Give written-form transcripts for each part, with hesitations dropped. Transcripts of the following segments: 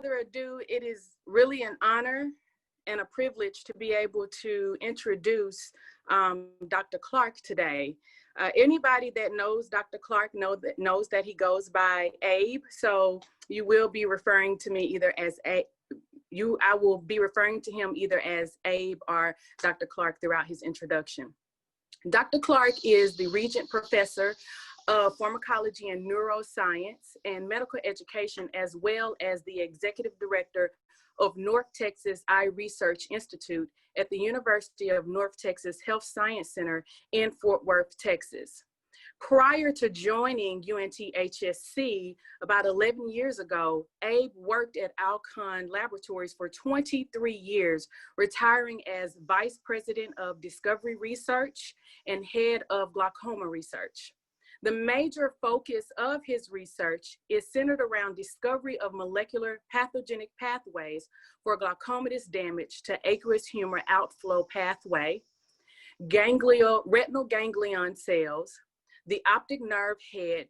further ado, it is really an honor and a privilege to be able to introduce Dr. Clark today. Anybody that knows Dr. Clark knows that he goes by Abe, so you will be referring to me either as I will be referring to him either as Abe or Dr. Clark throughout his introduction. Dr. Clark is the Regent Professor of Pharmacology and Neuroscience and Medical Education, as well as the Executive Director of North Texas Eye Research Institute at the University of North Texas Health Science Center in Fort Worth, Texas. Prior to joining UNTHSC about 11 years ago, Abe worked at Alcon Laboratories for 23 years, retiring as Vice President of Discovery Research and Head of Glaucoma Research. The major focus of his research is centered around discovery of molecular pathogenic pathways for glaucomatous damage to aqueous humor outflow pathway, retinal ganglion cells, the optic nerve head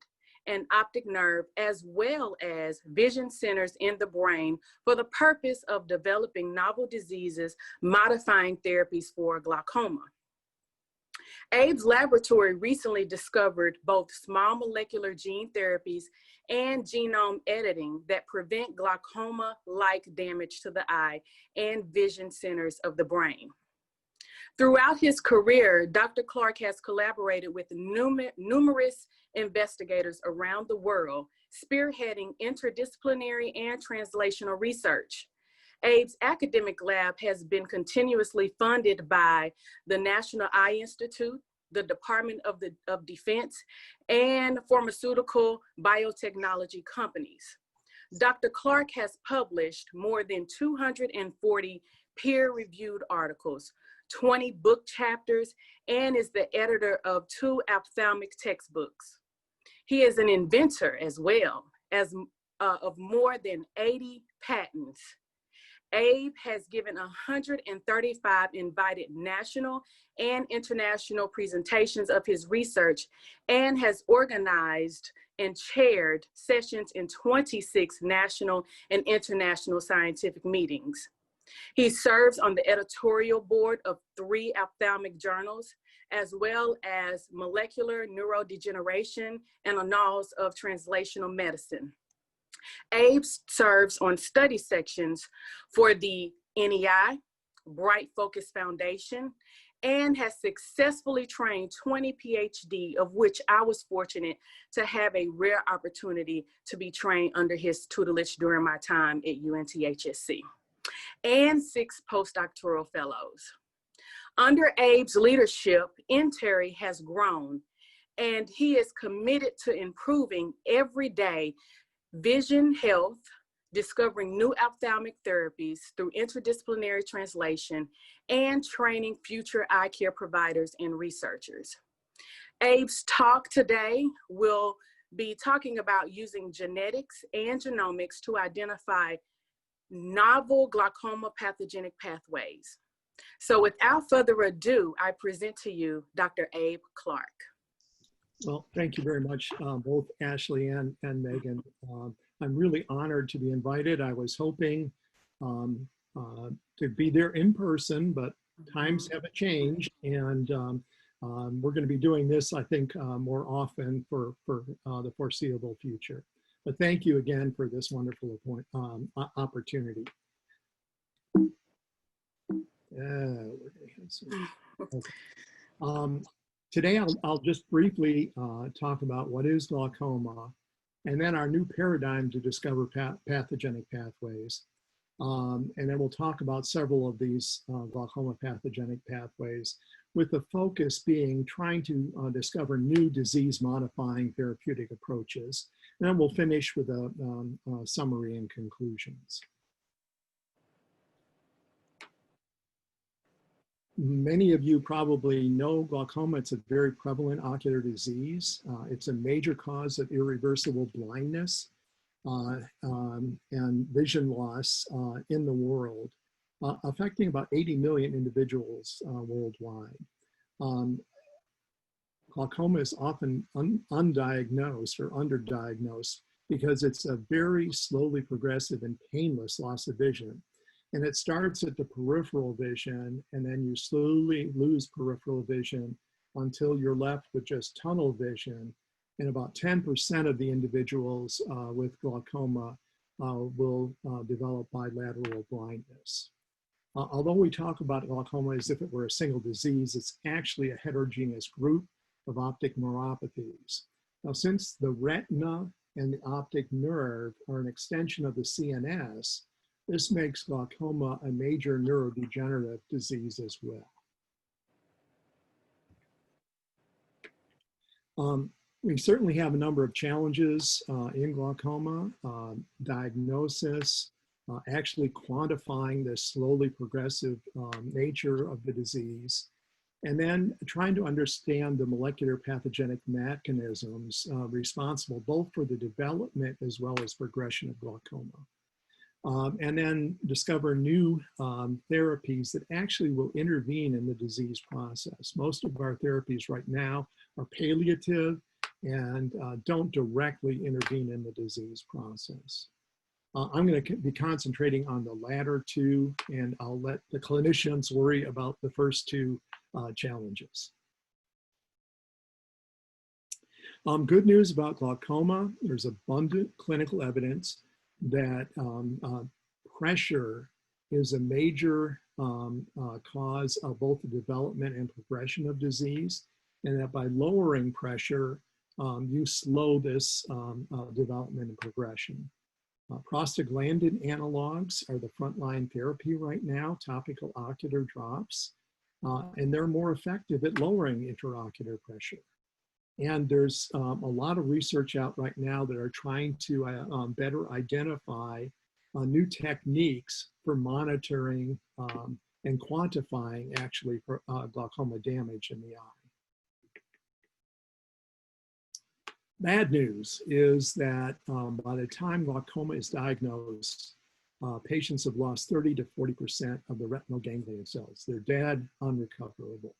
and optic nerve, as well as vision centers in the brain for the purpose of developing novel diseases modifying therapies for glaucoma. Abe's laboratory recently discovered both small molecular gene therapies and genome editing that prevent glaucoma-like damage to the eye and vision centers of the brain. Throughout his career, Dr. Clark has collaborated with numerous investigators around the world, spearheading interdisciplinary and translational research. Abe's academic lab has been continuously funded by the National Eye Institute, the Department of Defense, and pharmaceutical biotechnology companies. Dr. Clark has published more than 240 peer-reviewed articles, 20 book chapters, and is the editor of 2 ophthalmic textbooks. He is an inventor as well as of more than 80 patents. Abe has given 135 invited national and international presentations of his research and has organized and chaired sessions in 26 national and international scientific meetings. He serves on the editorial board of 3 ophthalmic journals, as well as Molecular Neurodegeneration and Annals of Translational Medicine. Abe serves on study sections for the NEI, Bright Focus Foundation, and has successfully trained 20 Ph.D., of which I was fortunate to have a rare opportunity to be trained under his tutelage during my time at UNTHSC, and 6 postdoctoral fellows. Under Abe's leadership, Interi has grown, and he is committed to improving every day vision health, discovering new ophthalmic therapies through interdisciplinary translation, and training future eye care providers and researchers. Abe's talk today will be talking about using genetics and genomics to identify novel glaucoma pathogenic pathways. So without further ado, I present to you Dr. Abe Clark. Well, thank you very much, both Ashley and Megan. I'm really honored to be invited. I was hoping to be there in person, but times haven't changed, and we're going to be doing this, I think, more often for the foreseeable future. But thank you again for this wonderful opportunity. Today, I'll just briefly talk about what is glaucoma, and then our new paradigm to discover pathogenic pathways. And then we'll talk about several of these glaucoma pathogenic pathways, with the focus being trying to discover new disease-modifying therapeutic approaches. And then we'll finish with a summary and conclusions. Many of you probably know glaucoma. It's a very prevalent ocular disease. It's a major cause of irreversible blindness and vision loss in the world, affecting about 80 million individuals worldwide. Glaucoma is often undiagnosed or underdiagnosed because it's a very slowly progressive and painless loss of vision. And it starts at the peripheral vision, and then you slowly lose peripheral vision until you're left with just tunnel vision. And about 10% of the individuals with glaucoma will develop bilateral blindness. Although we talk about glaucoma as if it were a single disease, it's actually a heterogeneous group of optic neuropathies. Now, since the retina and the optic nerve are an extension of the CNS, this makes glaucoma a major neurodegenerative disease as well. We certainly have a number of challenges in glaucoma, diagnosis, actually quantifying the slowly progressive nature of the disease, and then trying to understand the molecular pathogenic mechanisms responsible both for the development as well as progression of glaucoma. And then discover new therapies that actually will intervene in the disease process. Most of our therapies right now are palliative and don't directly intervene in the disease process. I'm going to be concentrating on the latter two, and I'll let the clinicians worry about the first two challenges. Good news about glaucoma: there's abundant clinical evidence that pressure is a major cause of both the development and progression of disease, and that by lowering pressure, you slow this development and progression. Prostaglandin analogs are the frontline therapy right now, topical ocular drops, and they're more effective at lowering intraocular pressure. And there's a lot of research out right now that are trying to better identify new techniques for monitoring and quantifying actually glaucoma damage in the eye. Bad news is that by the time glaucoma is diagnosed, patients have lost 30 to 40% of the retinal ganglion cells. They're dead, unrecoverable.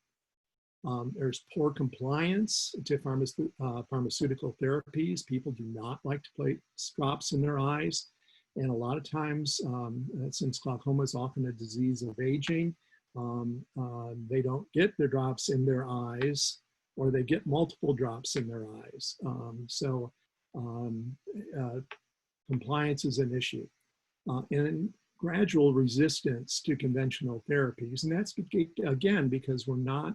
There's poor compliance to pharmaceutical therapies. People do not like to place drops in their eyes. And a lot of times, since glaucoma is often a disease of aging, they don't get the drops in their eyes, or they get multiple drops in their eyes. Compliance is an issue. And gradual resistance to conventional therapies. And that's, again, because we're not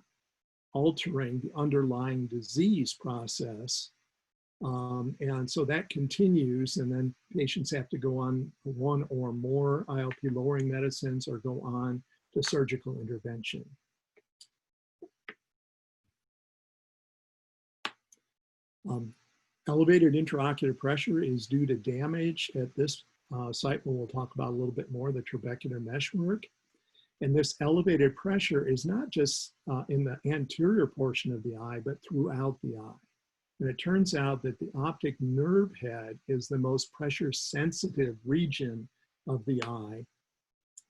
altering the underlying disease process. And so that continues, and then patients have to go on one or more IOP lowering medicines or go on to surgical intervention. Elevated intraocular pressure is due to damage at this site, where we'll talk about a little bit more, the trabecular meshwork. And this elevated pressure is not just in the anterior portion of the eye, but throughout the eye. And it turns out that the optic nerve head is the most pressure sensitive region of the eye.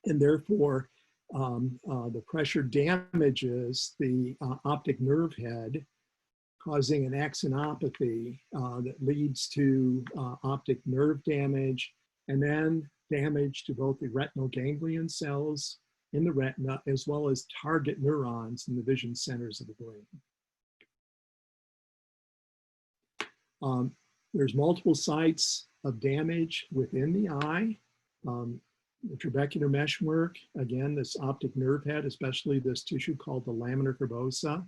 And therefore, the pressure damages the optic nerve head, causing an axonopathy that leads to optic nerve damage, and then damage to both the retinal ganglion cells in the retina, as well as target neurons in the vision centers of the brain. There's multiple sites of damage within the eye. The trabecular meshwork, again, this optic nerve head, especially this tissue called the lamina curvosa.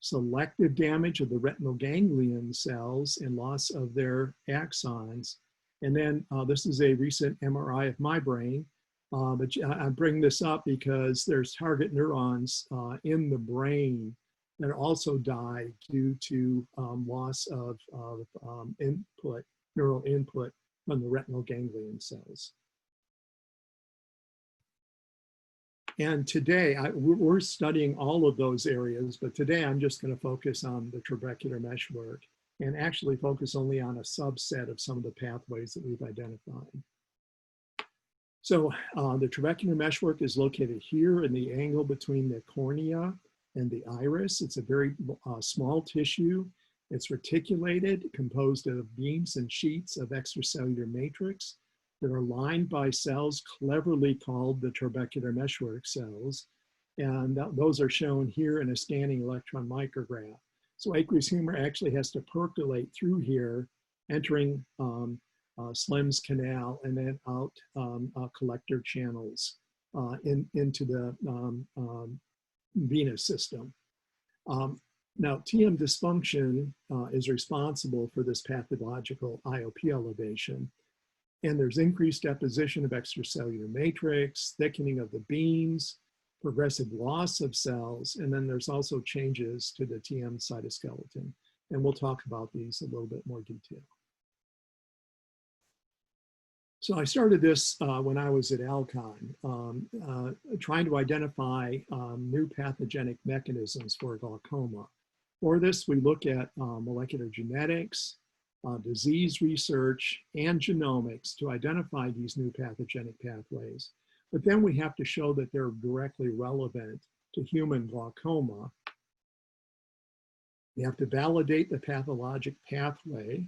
Selective damage of the retinal ganglion cells and loss of their axons. And then this is a recent MRI of my brain. But I bring this up because there's target neurons in the brain that also die due to loss of neural input from the retinal ganglion cells. And today, we're studying all of those areas, but today I'm just going to focus on the trabecular meshwork and actually focus only on a subset of some of the pathways that we've identified. So the trabecular meshwork is located here in the angle between the cornea and the iris. It's a very small tissue It's reticulated, composed of beams and sheets of extracellular matrix that are lined by cells cleverly called the trabecular meshwork cells. And those are shown here in a scanning electron micrograph. So aqueous humor actually has to percolate through here, entering Slem's canal and then out collector channels into the venous system. Now, TM dysfunction is responsible for this pathological IOP elevation. And there's increased deposition of extracellular matrix, thickening of the beams, progressive loss of cells, and then there's also changes to the TM cytoskeleton. And we'll talk about these in a little bit more detail. So I started this when I was at Alcon, trying to identify new pathogenic mechanisms for glaucoma. For this, we look at molecular genetics, disease research, and genomics to identify these new pathogenic pathways. But then we have to show that they're directly relevant to human glaucoma. We have to validate the pathologic pathway.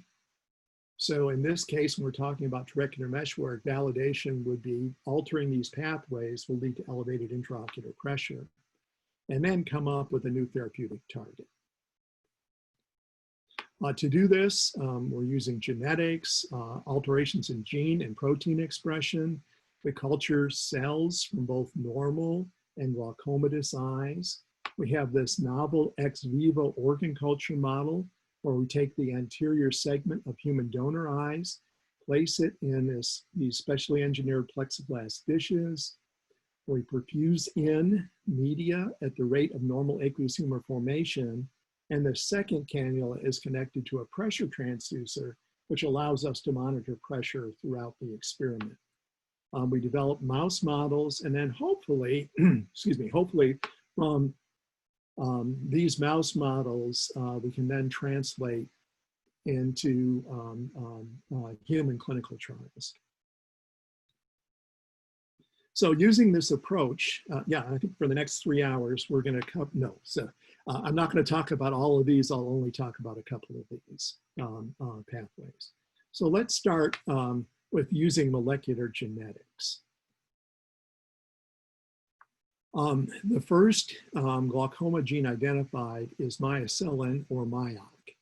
So in this case, when we're talking about trabecular meshwork, validation would be altering these pathways will lead to elevated intraocular pressure, and then come up with a new therapeutic target. To do this, we're using genetics, alterations in gene and protein expression. We culture cells from both normal and glaucomatous eyes. We have this novel ex vivo organ culture model where we take the anterior segment of human donor eyes, place it in these specially engineered plexiglass dishes. We perfuse in media at the rate of normal aqueous humor formation. And the second cannula is connected to a pressure transducer, which allows us to monitor pressure throughout the experiment. We develop mouse models, and then hopefully, hopefully from these mouse models, we can then translate into human clinical trials. So using this approach, I think for the next 3 hours, we're gonna cover, I'm not gonna talk about all of these, I'll only talk about a couple of these pathways. So let's start with using molecular genetics. The first glaucoma gene identified is myocillin or MYOC.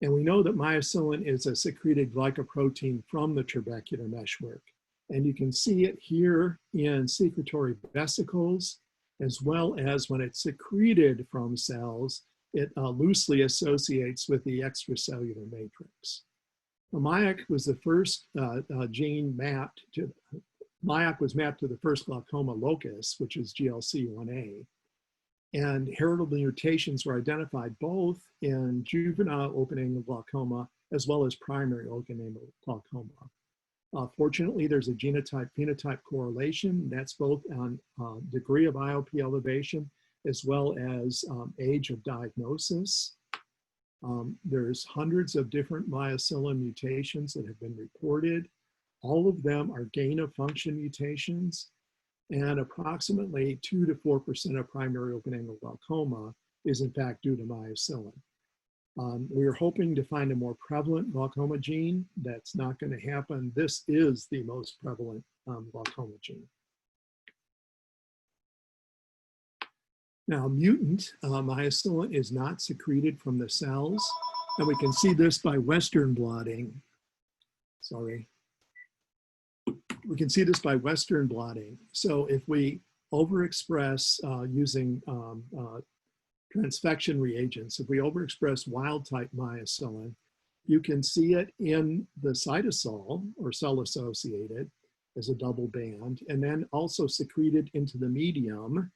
And we know that myocillin is a secreted glycoprotein from the trabecular meshwork. And you can see it here in secretory vesicles, as well as when it's secreted from cells, it loosely associates with the extracellular matrix. The MYOC was the first gene mapped to, MYOC was mapped to the first glaucoma locus, which is GLC1A. And heritable mutations were identified both in juvenile open-angle glaucoma as well as primary open-angle glaucoma. Fortunately, there's a genotype-phenotype correlation. That's both on degree of IOP elevation as well as age of diagnosis. There's hundreds of different myocillin mutations that have been reported. All of them are gain-of-function mutations, and approximately 2 to 4% of primary open-angle glaucoma is in fact due to myocillin. We are hoping to find a more prevalent glaucoma gene. That's not going to happen. This is the most prevalent glaucoma gene. Now, mutant myocillin is not secreted from the cells, and we can see this by Western blotting. Sorry. We can see this by Western blotting. So if we overexpress using transfection reagents, if we overexpress wild-type myocillin, you can see it in the cytosol or cell-associated as a double band, and then also secreted into the medium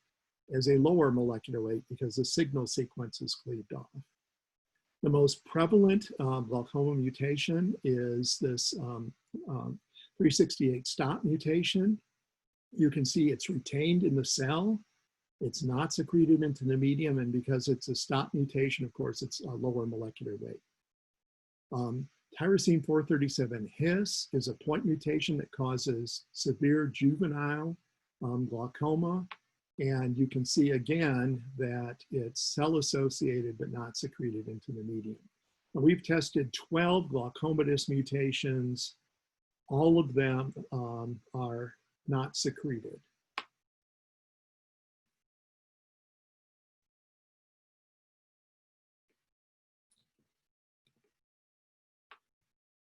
as a lower molecular weight because the signal sequence is cleaved off. The most prevalent glaucoma mutation is this 368 stop mutation. You can see it's retained in the cell. It's not secreted into the medium, and because it's a stop mutation, of course, it's a lower molecular weight. Tyrosine 437 His is a point mutation that causes severe juvenile glaucoma, and you can see again that it's cell-associated but not secreted into the medium. We've tested 12 Glaucomatous mutations. All of them are not secreted.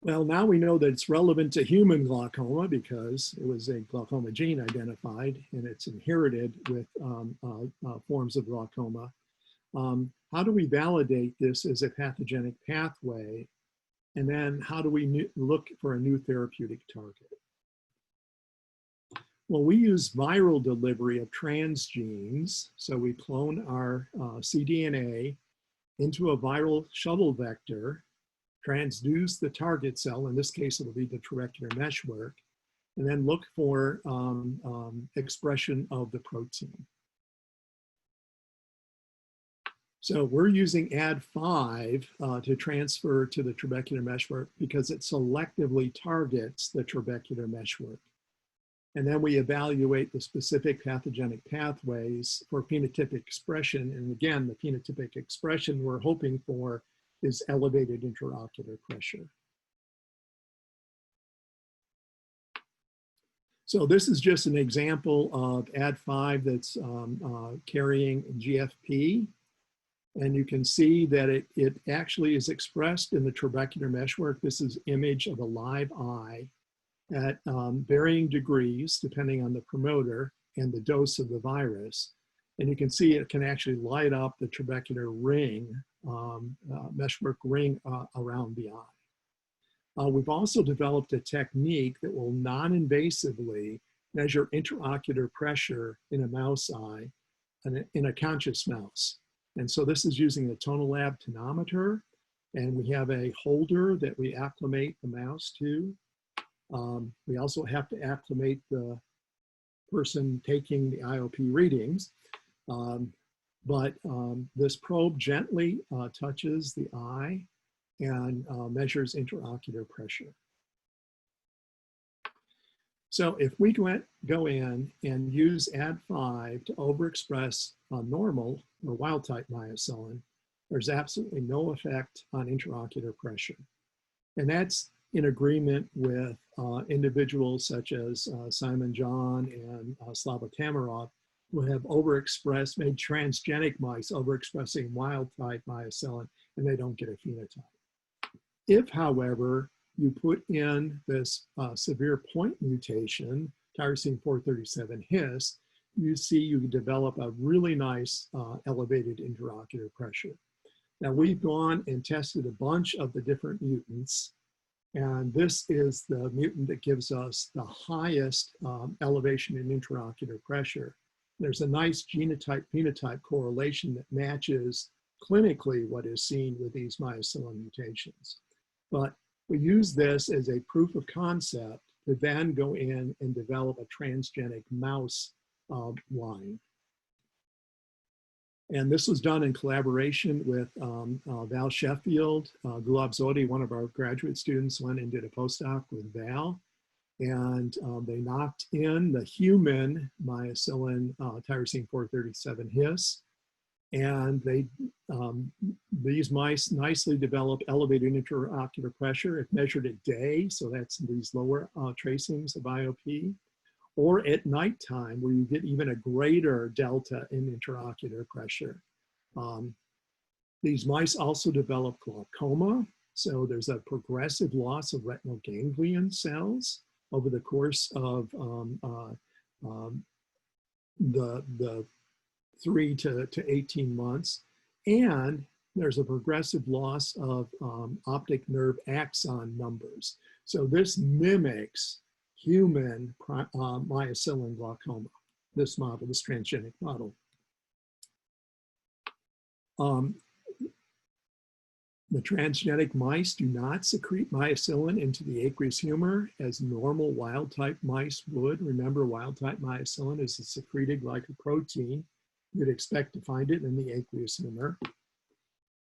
Well, now we know that it's relevant to human glaucoma because it was a glaucoma gene identified and it's inherited with forms of glaucoma. How do we validate this as a pathogenic pathway? And then how do we look for a new therapeutic target? Well, we use viral delivery of transgenes. So we clone our cDNA into a viral shuttle vector, transduce the target cell, in this case it'll be the trabecular meshwork, and then look for expression of the protein. So we're using Ad5 to transfer to the trabecular meshwork because it selectively targets the trabecular meshwork. And then we evaluate the specific pathogenic pathways for phenotypic expression. And again, the phenotypic expression we're hoping for is elevated intraocular pressure. So this is just an example of Ad5 that's carrying GFP. And you can see that it actually is expressed in the trabecular meshwork. This is image of a live eye at varying degrees, depending on the promoter and the dose of the virus. And you can see it can actually light up the trabecular ring, meshwork ring around the eye. We've also developed a technique that will non-invasively measure intraocular pressure in a mouse eye, in a conscious mouse. And so this is using a tonal lab tonometer, and we have a holder that we acclimate the mouse to. We also have to acclimate the person taking the IOP readings. This probe gently touches the eye and measures intraocular pressure. So if we go in and use Ad5 to overexpress normal or wild type myocilin, there's absolutely no effect on intraocular pressure. And that's in agreement with individuals such as Simon John and Slava Tamarov, who have overexpressed, made transgenic mice overexpressing wild type myocilin, and they don't get a phenotype. If, however, you put in this severe point mutation, tyrosine 437 His, you see you develop a really nice elevated intraocular pressure. Now we've gone and tested a bunch of the different mutants, and this is the mutant that gives us the highest elevation in intraocular pressure. There's a nice genotype-phenotype correlation that matches clinically what is seen with these myocilin mutations. But we use this as a proof of concept to then go in and develop a transgenic mouse line. And this was done in collaboration with Val Sheffield. Gulab Zode, one of our graduate students, went and did a postdoc with Val. And they knocked in the human myocilin tyrosine 437 His. And these mice nicely develop elevated intraocular pressure if measured at day. So that's these lower tracings of IOP. Or at nighttime, where you get even a greater delta in intraocular pressure. These mice also develop glaucoma. So there's a progressive loss of retinal ganglion cells over the course of the 3 to 18 months. And there's a progressive loss of optic nerve axon numbers. So this mimics human myocilin glaucoma, this model, this transgenic model. The transgenic mice do not secrete myocilin into the aqueous humor as normal wild-type mice would. Remember, wild-type myocilin is a secreted glycoprotein. You'd expect to find it in the aqueous humor.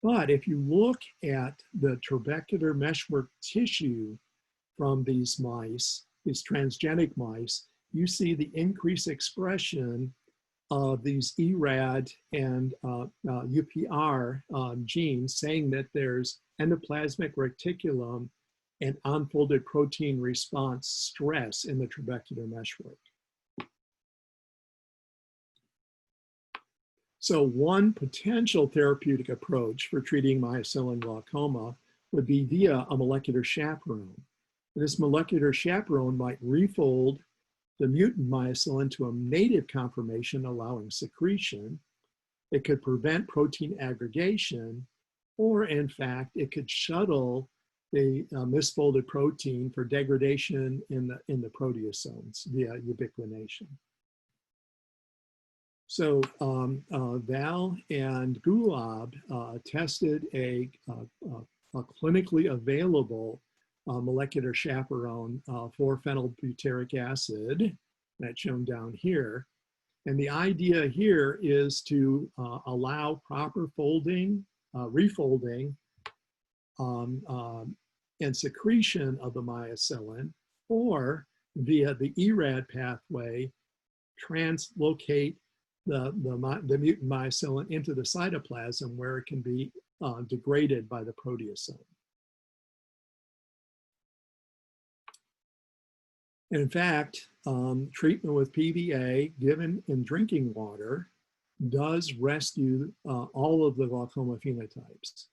But if you look at the trabecular meshwork tissue from these mice, these transgenic mice, you see the increased expression of these ERAD and UPR genes, saying that there's endoplasmic reticulum and unfolded protein response stress in the trabecular meshwork. So one potential therapeutic approach for treating myocilin glaucoma would be via a molecular chaperone. This molecular chaperone might refold the mutant myocilin to a native conformation, allowing secretion. It could prevent protein aggregation, or in fact, it could shuttle the misfolded protein for degradation in the proteasomes via ubiquination. So Val and Gulab tested a clinically available molecular chaperone for phenylbutyric acid, that's shown down here. And the idea here is to allow proper folding, refolding, and secretion of the myocilin, or via the ERAD pathway, translocate the mutant myocilin into the cytoplasm where it can be degraded by the proteasome. And in fact, treatment with PVA given in drinking water does rescue all of the glaucoma phenotypes.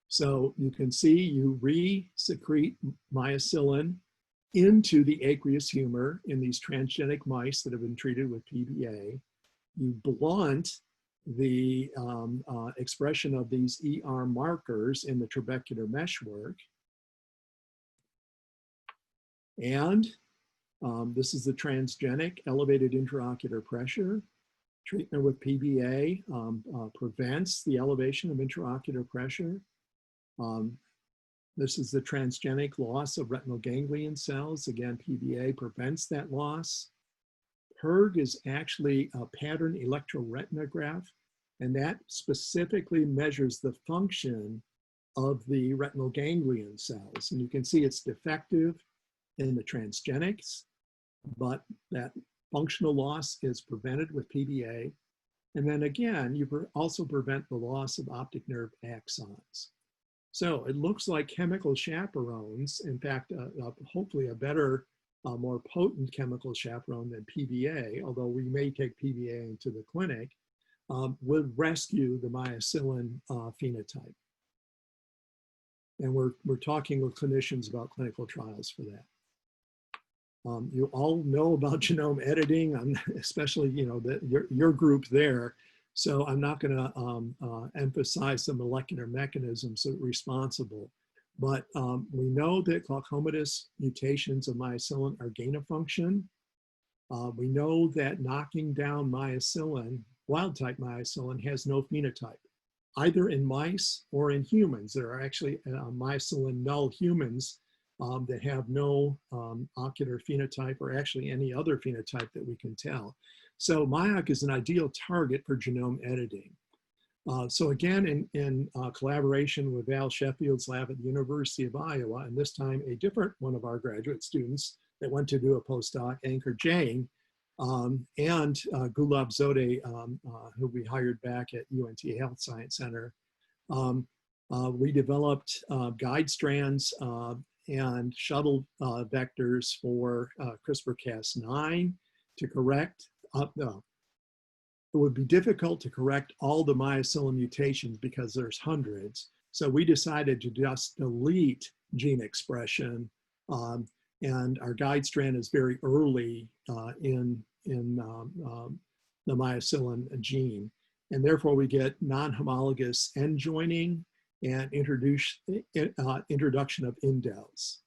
So you can see you re-secrete myocilin into the aqueous humor in these transgenic mice that have been treated with PVA. You blunt the expression of these ER markers in the trabecular meshwork. And this is the transgenic elevated intraocular pressure. Treatment with PVA prevents the elevation of intraocular pressure. This is the transgenic loss of retinal ganglion cells. Again, PVA prevents that loss. PERG is actually a pattern electroretinograph, and that specifically measures the function of the retinal ganglion cells. And you can see it's defective in the transgenics, but that functional loss is prevented with PVA. And then again, you also prevent the loss of optic nerve axons. So it looks like chemical chaperones, in fact, hopefully a better, more potent chemical chaperone than PVA, although we may take PVA into the clinic, would rescue the myocilin phenotype. And we're talking with clinicians about clinical trials for that. You all know about genome editing, especially your group there. So I'm not going to emphasize the molecular mechanisms that are responsible. But we know that glaucomatous mutations of myocilin are gain of function. We know that knocking down myocilin, wild-type myocilin, has no phenotype, either in mice or in humans. There are actually myocilin null humans that have no ocular phenotype or actually any other phenotype that we can tell. So MYOC is an ideal target for genome editing. So again, in collaboration with Val Sheffield's lab at the University of Iowa, and this time a different one of our graduate students that went to do a postdoc, Anchor Jane, and Gulab Zode, who we hired back at UNT Health Science Center, we developed guide strands and shuttle vectors for CRISPR-Cas9 to correct. It would be difficult to correct all the myocilin mutations because there's hundreds. So we decided to just delete gene expression, and our guide strand is very early in the myocilin gene. And therefore we get non-homologous end joining and introduction of indels.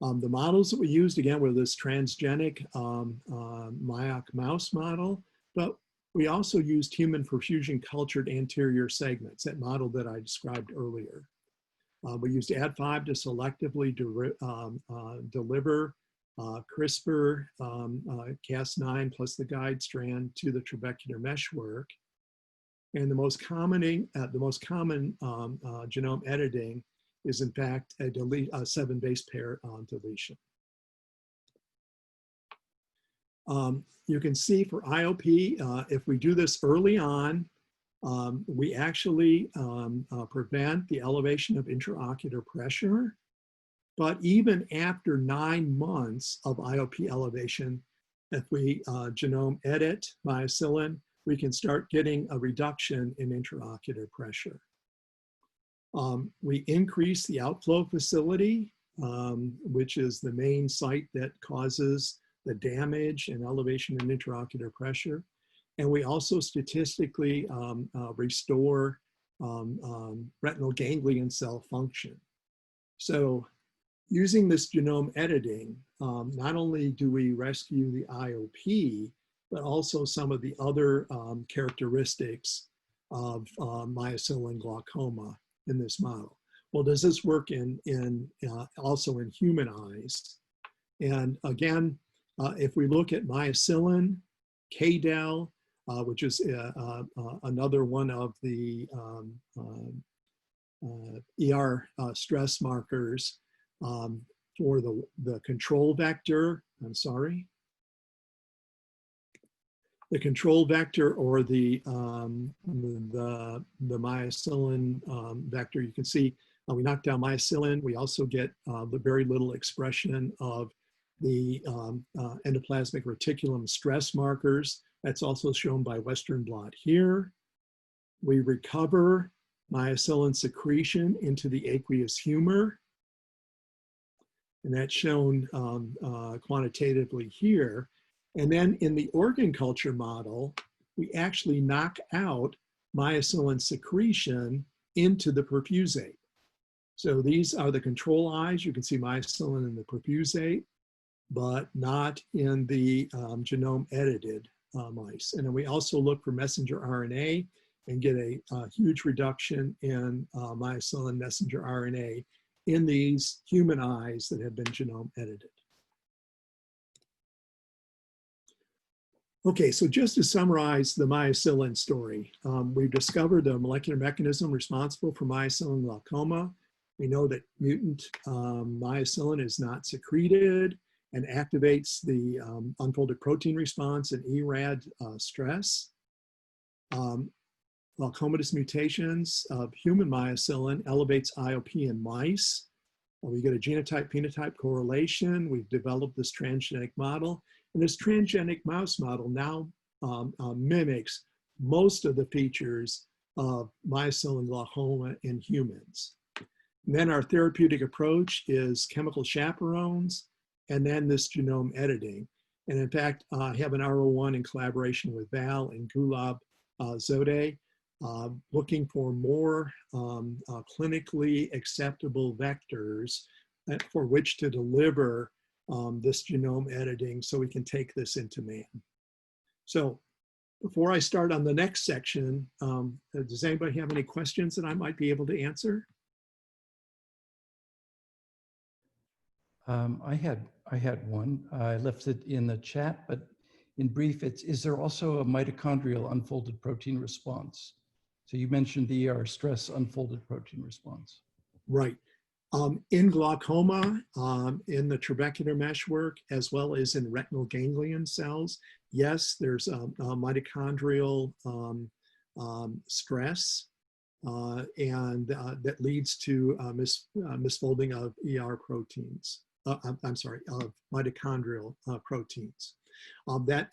The models that we used, again, were this transgenic MYOC mouse model, but we also used human perfusion cultured anterior segments, that model that I described earlier. We used Ad5 to selectively deliver CRISPR Cas9 plus the guide strand to the trabecular meshwork. And the most common genome editing is in fact a 7 base pair deletion. You can see for IOP, if we do this early on, we actually prevent the elevation of intraocular pressure. But even after 9 months of IOP elevation, if we genome edit myocillin, we can start getting a reduction in intraocular pressure. We increase the outflow facility, which is the main site that causes the damage and elevation in intraocular pressure. And we also statistically restore retinal ganglion cell function. So using this genome editing, not only do we rescue the IOP, but also some of the other characteristics of myocillin glaucoma in this model. Well, does this work also in human eyes? And again, if we look at myocillin, KDEL, which is another one of the ER stress markers for the control vector, the control vector or the myocillin vector, you can see we knock down myocillin. We also get the very little expression of the endoplasmic reticulum stress markers. That's also shown by Western blot here. We recover myocillin secretion into the aqueous humor. And that's shown quantitatively here. And then in the organ culture model, we actually knock out myocillin secretion into the perfusate. So these are the control eyes. You can see myocillin in the perfusate, but not in the genome edited mice. And then we also look for messenger RNA and get a huge reduction in myocillin messenger RNA in these human eyes that have been genome edited. Okay, so just to summarize the myocillin story, we've discovered the molecular mechanism responsible for myocillin glaucoma. We know that mutant myocillin is not secreted and activates the unfolded protein response and ERAD stress. Glaucomatous mutations of human myocillin elevates IOP in mice. We get a genotype-phenotype correlation. We've developed this transgenic model. And this transgenic mouse model now mimics most of the features of myocillin glaucoma in humans. And then our therapeutic approach is chemical chaperones, and then this genome editing. And in fact, I have an R01 in collaboration with Val and Gulab Zode, looking for more clinically acceptable vectors for which to deliver this genome editing so we can take this into man. So before I start on the next section, does anybody have any questions that I might be able to answer? I had one. I left it in the chat, but in brief, is there also a mitochondrial unfolded protein response? So you mentioned the ER stress unfolded protein response. Right. In glaucoma, in the trabecular meshwork, as well as in retinal ganglion cells, yes, there's a mitochondrial stress, and that leads to misfolding of ER proteins. I'm sorry, of mitochondrial proteins. That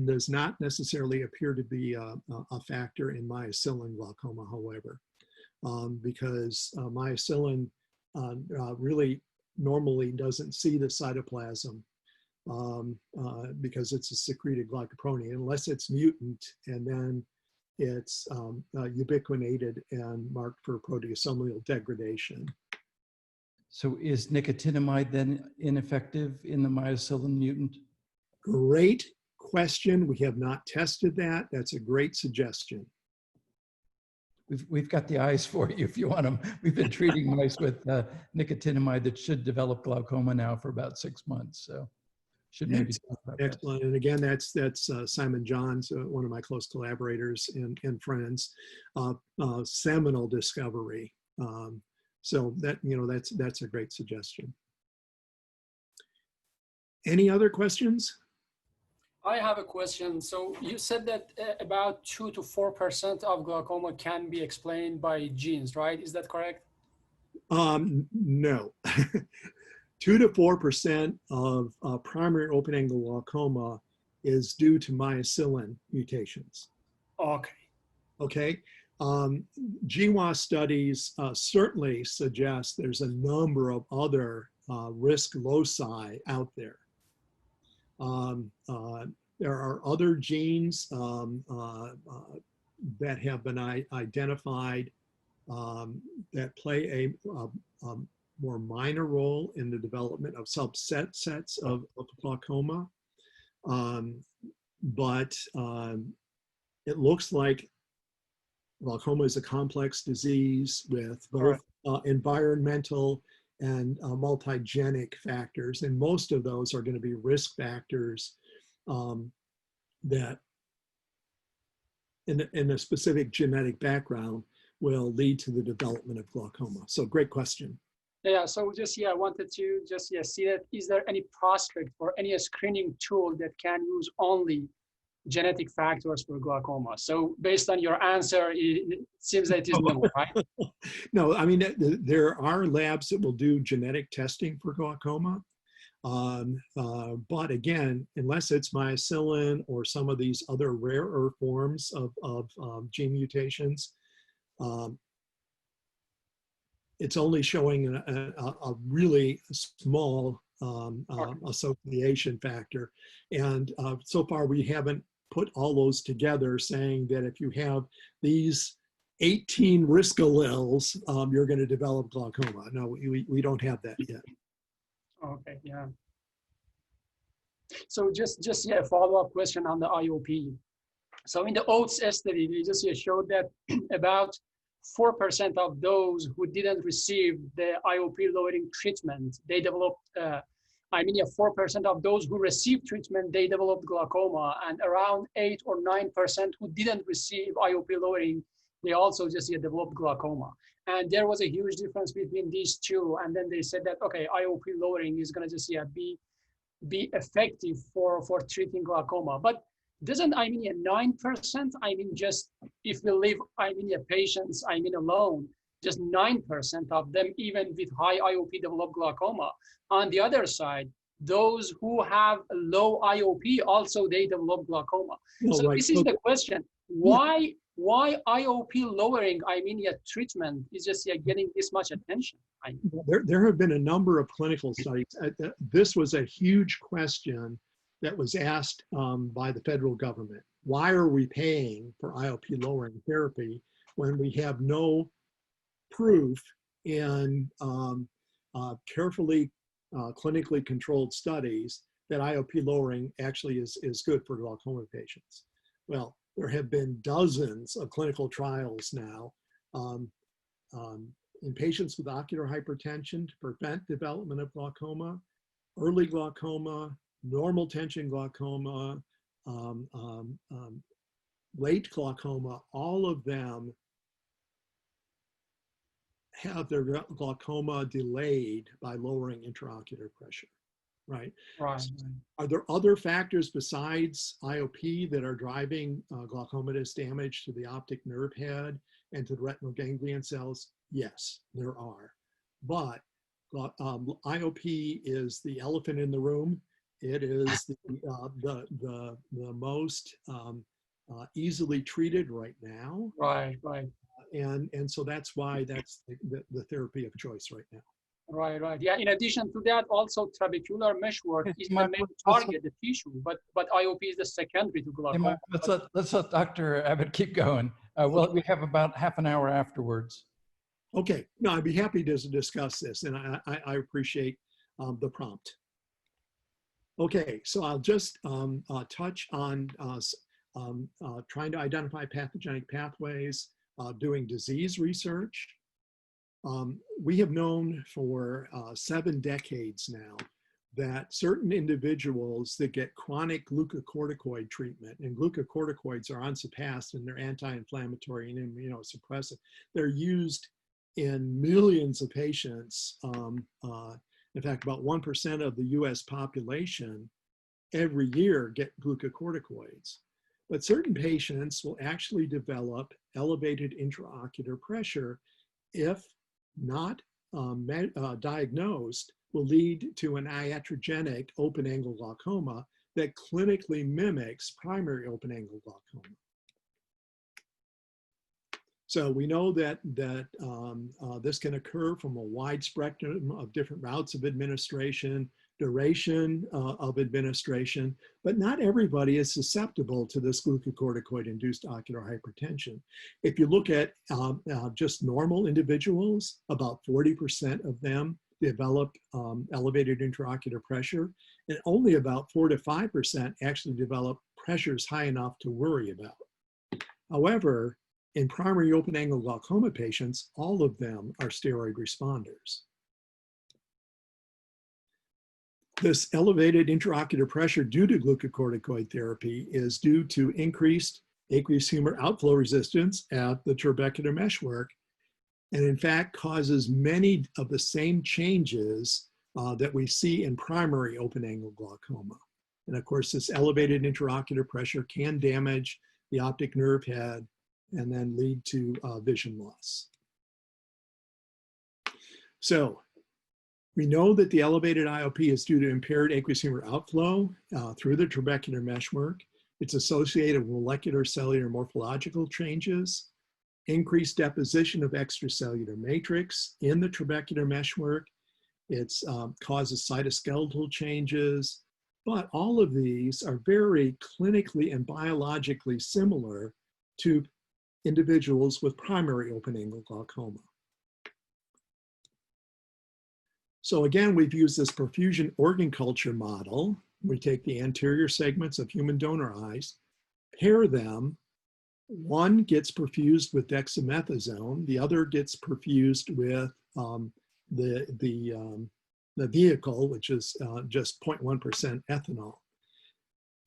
does not necessarily appear to be a factor in myocillin glaucoma, however, because myocillin really normally doesn't see the cytoplasm because it's a secreted glycoprotein, unless it's mutant, and then it's ubiquitinated and marked for proteasomal degradation. So is nicotinamide then ineffective in the myocillin mutant? Great question. We have not tested that. That's a great suggestion. We've got the eyes for you if you want them. We've been treating mice with nicotinamide that should develop glaucoma now for about 6 months. So should maybe talk about that. Excellent. And again, that's Simon Johns, one of my close collaborators and friends, seminal discovery. So that, that's a great suggestion. Any other questions? I have a question. So you said that about 2 to 4% of glaucoma can be explained by genes, right? Is that correct? No. 2 to 4% of primary open-angle glaucoma is due to myocillin mutations. Okay. Okay. GWAS studies certainly suggest there's a number of other risk loci out there. There are other genes that have been identified that play a more minor role in the development of subsets of glaucoma. But it looks like glaucoma is a complex disease with both environmental and multigenic factors. And most of those are going to be risk factors that in a specific genetic background will lead to the development of glaucoma. So great question. Yeah, so just, I wanted to just, see that, is there any prospect or any screening tool that can use only genetic factors for glaucoma? So based on your answer, it seems that it is no, right? No, I mean, there are labs that will do genetic testing for glaucoma. But again, unless it's myocillin or some of these other rarer forms of gene mutations, it's only showing a really small association factor. And so far we haven't put all those together saying that if you have these 18 risk alleles, you're going to develop glaucoma. No, we don't have that yet. Okay, yeah. So just a follow-up question on the IOP. So in the OATS study, they just showed that about 4% of those who didn't receive the IOP lowering treatment, they developed, 4% of those who received treatment, they developed glaucoma, and around 8 or 9% who didn't receive IOP lowering, they also just developed glaucoma. And there was a huge difference between these two. And then they said that, okay, IOP lowering is gonna just be effective for treating glaucoma. But doesn't 9%, just if we leave patients alone, just 9% of them, even with high IOP, develop glaucoma. On the other side, those who have low IOP also they develop glaucoma. Oh, so right. This is the question: why IOP lowering treatment is just getting this much attention? There have been a number of clinical studies. This was a huge question that was asked by the federal government. Why are we paying for IOP lowering therapy when we have no proof in carefully clinically controlled studies that IOP lowering actually is good for glaucoma patients? Well, there have been dozens of clinical trials now in patients with ocular hypertension to prevent development of glaucoma, early glaucoma, normal tension glaucoma, late glaucoma. All of them have their glaucoma delayed by lowering intraocular pressure, right? Right. Are there other factors besides IOP that are driving glaucomatous damage to the optic nerve head and to the retinal ganglion cells? Yes, there are. But IOP is the elephant in the room. It is the most easily treated right now. Right. And so that's why that's the therapy of choice right now. Right. Yeah. In addition to that, also trabecular meshwork is the main target, the tissue, but IOP is the secondary to glaucoma. Let's let Dr. Abbot keep going. Well, we have about half an hour afterwards. Okay. No, I'd be happy to discuss this, and I appreciate the prompt. Okay, so I'll just touch on trying to identify pathogenic pathways, doing disease research. We have known for 7 decades now that certain individuals that get chronic glucocorticoid treatment, and glucocorticoids are unsurpassed and they're anti-inflammatory and immunosuppressive. They're used in millions of patients. In fact, about 1% of the US population every year get glucocorticoids. But certain patients will actually develop elevated intraocular pressure if not diagnosed, will lead to an iatrogenic open-angle glaucoma that clinically mimics primary open-angle glaucoma. So we know that this can occur from a wide spectrum of different routes of administration, duration of administration, but not everybody is susceptible to this glucocorticoid-induced ocular hypertension. If you look at just normal individuals, about 40% of them develop elevated intraocular pressure, and only about 4 to 5% actually develop pressures high enough to worry about. However, in primary open-angle glaucoma patients, all of them are steroid responders. This elevated intraocular pressure due to glucocorticoid therapy is due to increased aqueous humor outflow resistance at the trabecular meshwork, and in fact causes many of the same changes that we see in primary open-angle glaucoma. And of course, this elevated intraocular pressure can damage the optic nerve head and then lead to vision loss. So we know that the elevated IOP is due to impaired aqueous humor outflow through the trabecular meshwork. It's associated with molecular, cellular, morphological changes, increased deposition of extracellular matrix in the trabecular meshwork. It causes cytoskeletal changes, but all of these are very clinically and biologically similar to individuals with primary open-angle glaucoma. So again, we've used this perfusion organ culture model. We take the anterior segments of human donor eyes, pair them. One gets perfused with dexamethasone, the other gets perfused with the vehicle, which is just 0.1% ethanol.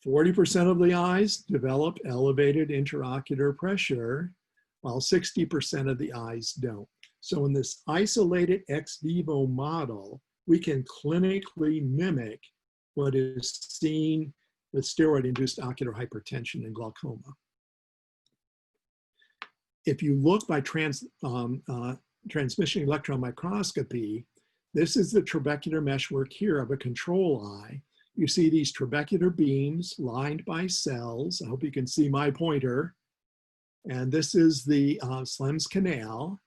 40% of the eyes develop elevated intraocular pressure, while 60% of the eyes don't. So in this isolated ex vivo model, we can clinically mimic what is seen with steroid-induced ocular hypertension and glaucoma. If you look by transmission electron microscopy, this is the trabecular meshwork here of a control eye. You see these trabecular beams lined by cells. I hope you can see my pointer. And this is the Slem's canal.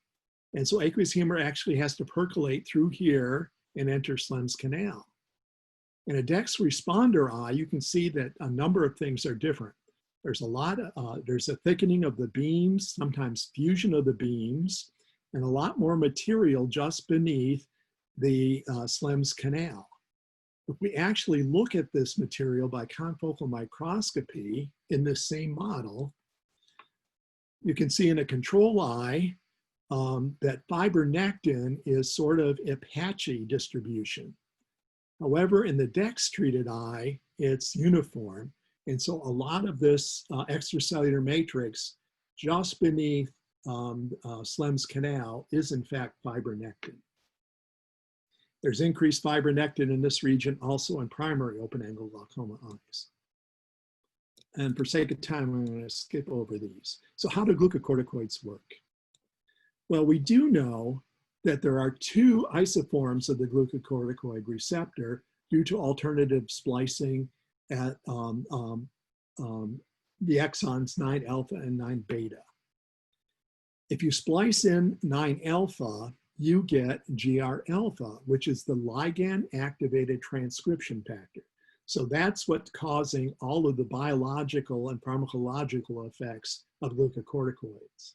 And so aqueous humor actually has to percolate through here and enter Slem's canal. In a DEX responder eye, you can see that a number of things are different. There's there's a thickening of the beams, sometimes fusion of the beams, and a lot more material just beneath the Slem's canal. If we actually look at this material by confocal microscopy in this same model, you can see in a control eye that fibronectin is sort of a patchy distribution. However, in the DEX-treated eye, it's uniform. And so a lot of this extracellular matrix just beneath Slem's canal is in fact fibronectin. There's increased fibronectin in this region also in primary open-angle glaucoma eyes. And for sake of time, I'm going to skip over these. So how do glucocorticoids work? Well, we do know that there are two isoforms of the glucocorticoid receptor due to alternative splicing at the exons 9 alpha and 9 beta. If you splice in 9 alpha, you get GR alpha, which is the ligand activated transcription factor. So that's what's causing all of the biological and pharmacological effects of glucocorticoids.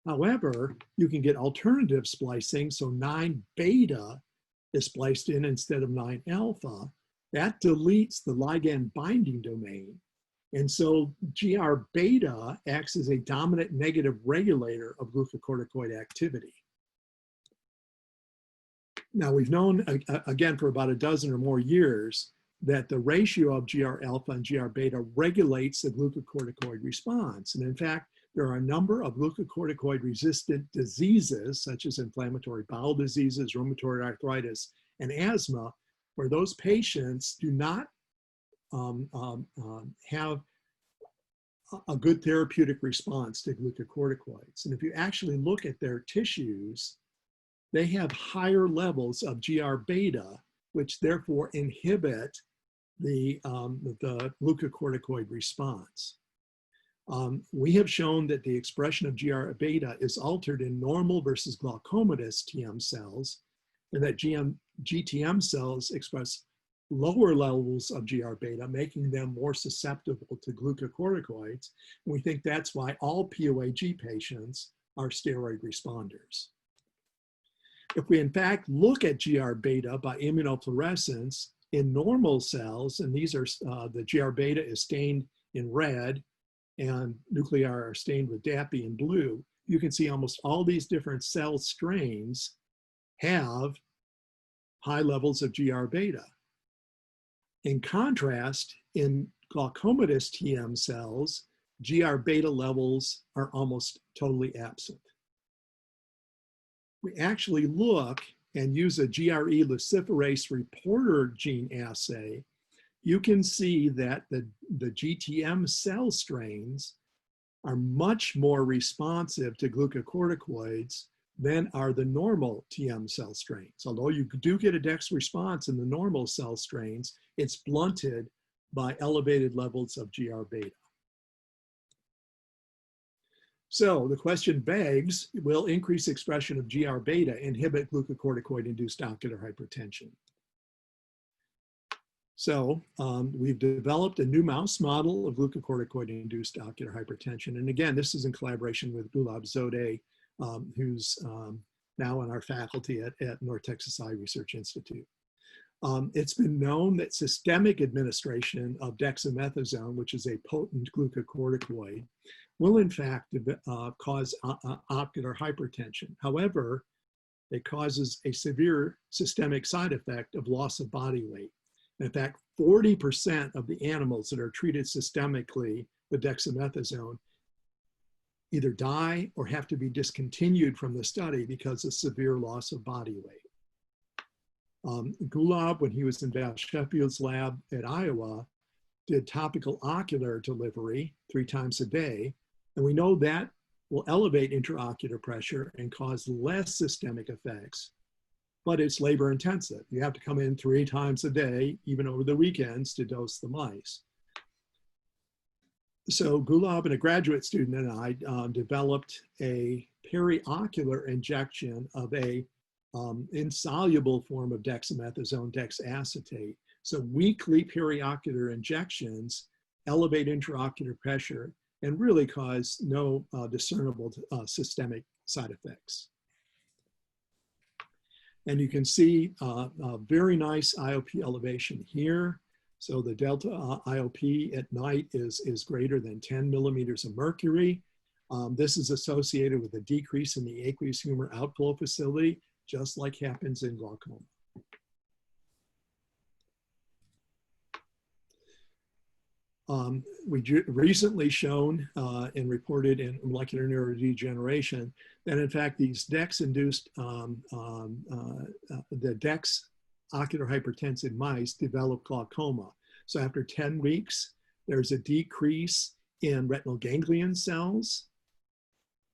However, you can get alternative splicing, so 9 beta is spliced in instead of 9 alpha. That deletes the ligand binding domain. And so GR beta acts as a dominant negative regulator of glucocorticoid activity. Now, we've known, again, for about a dozen or more years that the ratio of GR alpha and GR beta regulates the glucocorticoid response. And in fact, there are a number of glucocorticoid resistant diseases, such as inflammatory bowel diseases, rheumatoid arthritis, and asthma, where those patients do not have a good therapeutic response to glucocorticoids. And if you actually look at their tissues, they have higher levels of GR beta, which therefore inhibit the glucocorticoid response. We have shown that the expression of GR beta is altered in normal versus glaucomatous TM cells, and that GTM cells express lower levels of GR beta, making them more susceptible to glucocorticoids. And we think that's why all POAG patients are steroid responders. If we in fact look at GR beta by immunofluorescence in normal cells, and these are the GR beta is stained in red and nuclei are stained with DAPI in blue, you can see almost all these different cell strains have high levels of GR beta. In contrast, in glaucomatous TM cells, GR beta levels are almost totally absent. We actually look and use a GRE luciferase reporter gene assay. You can see that the GTM cell strains are much more responsive to glucocorticoids than are the normal TM cell strains. Although you do get a DEX response in the normal cell strains, it's blunted by elevated levels of GR beta. So the question begs, will increased expression of GR beta inhibit glucocorticoid-induced ocular hypertension? So we've developed a new mouse model of glucocorticoid-induced ocular hypertension. And again, this is in collaboration with Gulab, Zode, who's now in our faculty at North Texas Eye Research Institute. It's been known that systemic administration of dexamethasone, which is a potent glucocorticoid, will in fact cause ocular hypertension. However, it causes a severe systemic side effect of loss of body weight. In fact, 40% of the animals that are treated systemically with dexamethasone either die or have to be discontinued from the study because of severe loss of body weight. Gulab, when he was in Val Sheffield's lab at Iowa, did topical ocular delivery 3 times a day. And we know that will elevate intraocular pressure and cause less systemic effects, but it's labor intensive. You have to come in 3 times a day, even over the weekends, to dose the mice. So Gulab and a graduate student and I developed a periocular injection of a insoluble form of dexamethasone, dexacetate. So weekly periocular injections elevate intraocular pressure and really cause no discernible systemic side effects. And you can see a very nice IOP elevation here. So the delta IOP at night is greater than 10 millimeters of mercury. This is associated with a decrease in the aqueous humor outflow facility, just like happens in glaucoma. We recently shown and reported in molecular neurodegeneration that in fact these DEX-induced, the DEX ocular hypertensive mice develop glaucoma. So after 10 weeks, there's a decrease in retinal ganglion cells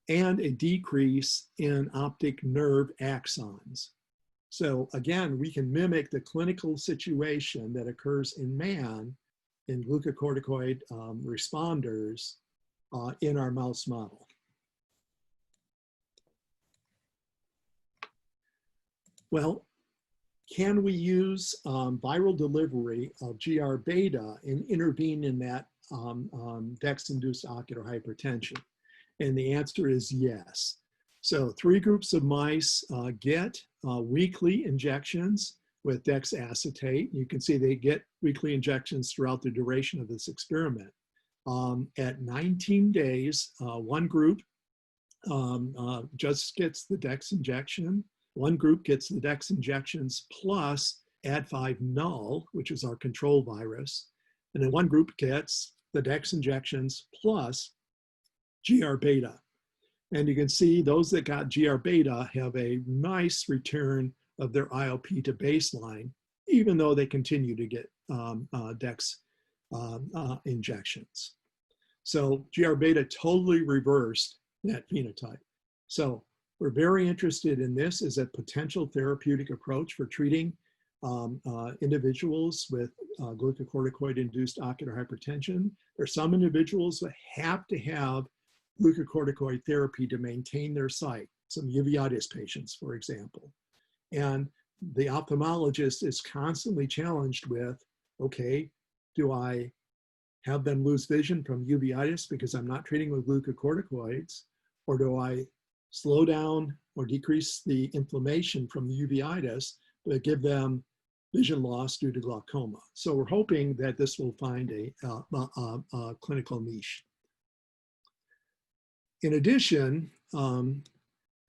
and a decrease in optic nerve axons. So again, we can mimic the clinical situation that occurs in man in glucocorticoid responders in our mouse model. Well, can we use viral delivery of GR beta and intervene in that DEX-induced ocular hypertension? And the answer is yes. So 3 groups of mice get weekly injections with dexacetate. You can see they get weekly injections throughout the duration of this experiment. At 19 days, one group just gets the dex injection. One group gets the dex injections plus Ad5 null, which is our control virus. And then one group gets the dex injections plus GR beta. And you can see those that got GR beta have a nice return of their IOP to baseline, even though they continue to get dex injections. So GR beta totally reversed that phenotype. So we're very interested in this as a potential therapeutic approach for treating individuals with glucocorticoid-induced ocular hypertension. There are some individuals that have to have glucocorticoid therapy to maintain their sight, some uveitis patients, for example. And the ophthalmologist is constantly challenged with, okay, do I have them lose vision from uveitis because I'm not treating with glucocorticoids, or do I slow down or decrease the inflammation from the uveitis but give them vision loss due to glaucoma? So we're hoping that this will find a clinical niche. In addition,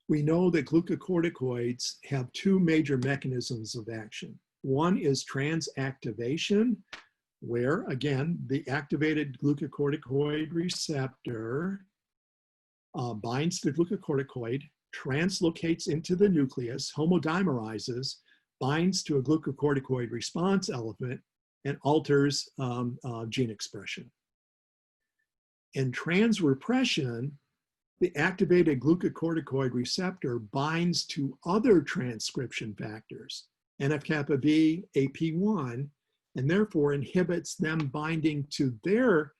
we know that glucocorticoids have two major mechanisms of action. One is transactivation, where, again, the activated glucocorticoid receptor binds the glucocorticoid, translocates into the nucleus, homodimerizes, binds to a glucocorticoid response element, and alters gene expression. In transrepression, the activated glucocorticoid receptor binds to other transcription factors, NF-kappa B, AP1, and therefore inhibits them binding to their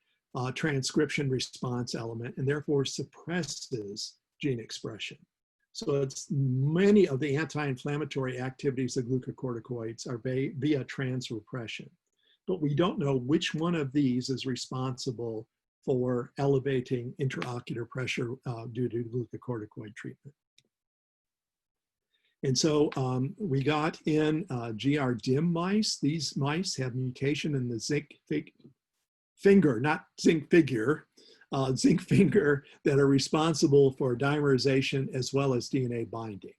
transcription response element, and therefore suppresses gene expression. So it's many of the anti-inflammatory activities of glucocorticoids are via transrepression. But we don't know which one of these is responsible for elevating intraocular pressure due to glucocorticoid treatment. And so we got in GR-DIM mice. These mice have mutation in the zinc finger, not zinc figure, zinc finger, that are responsible for dimerization as well as DNA binding.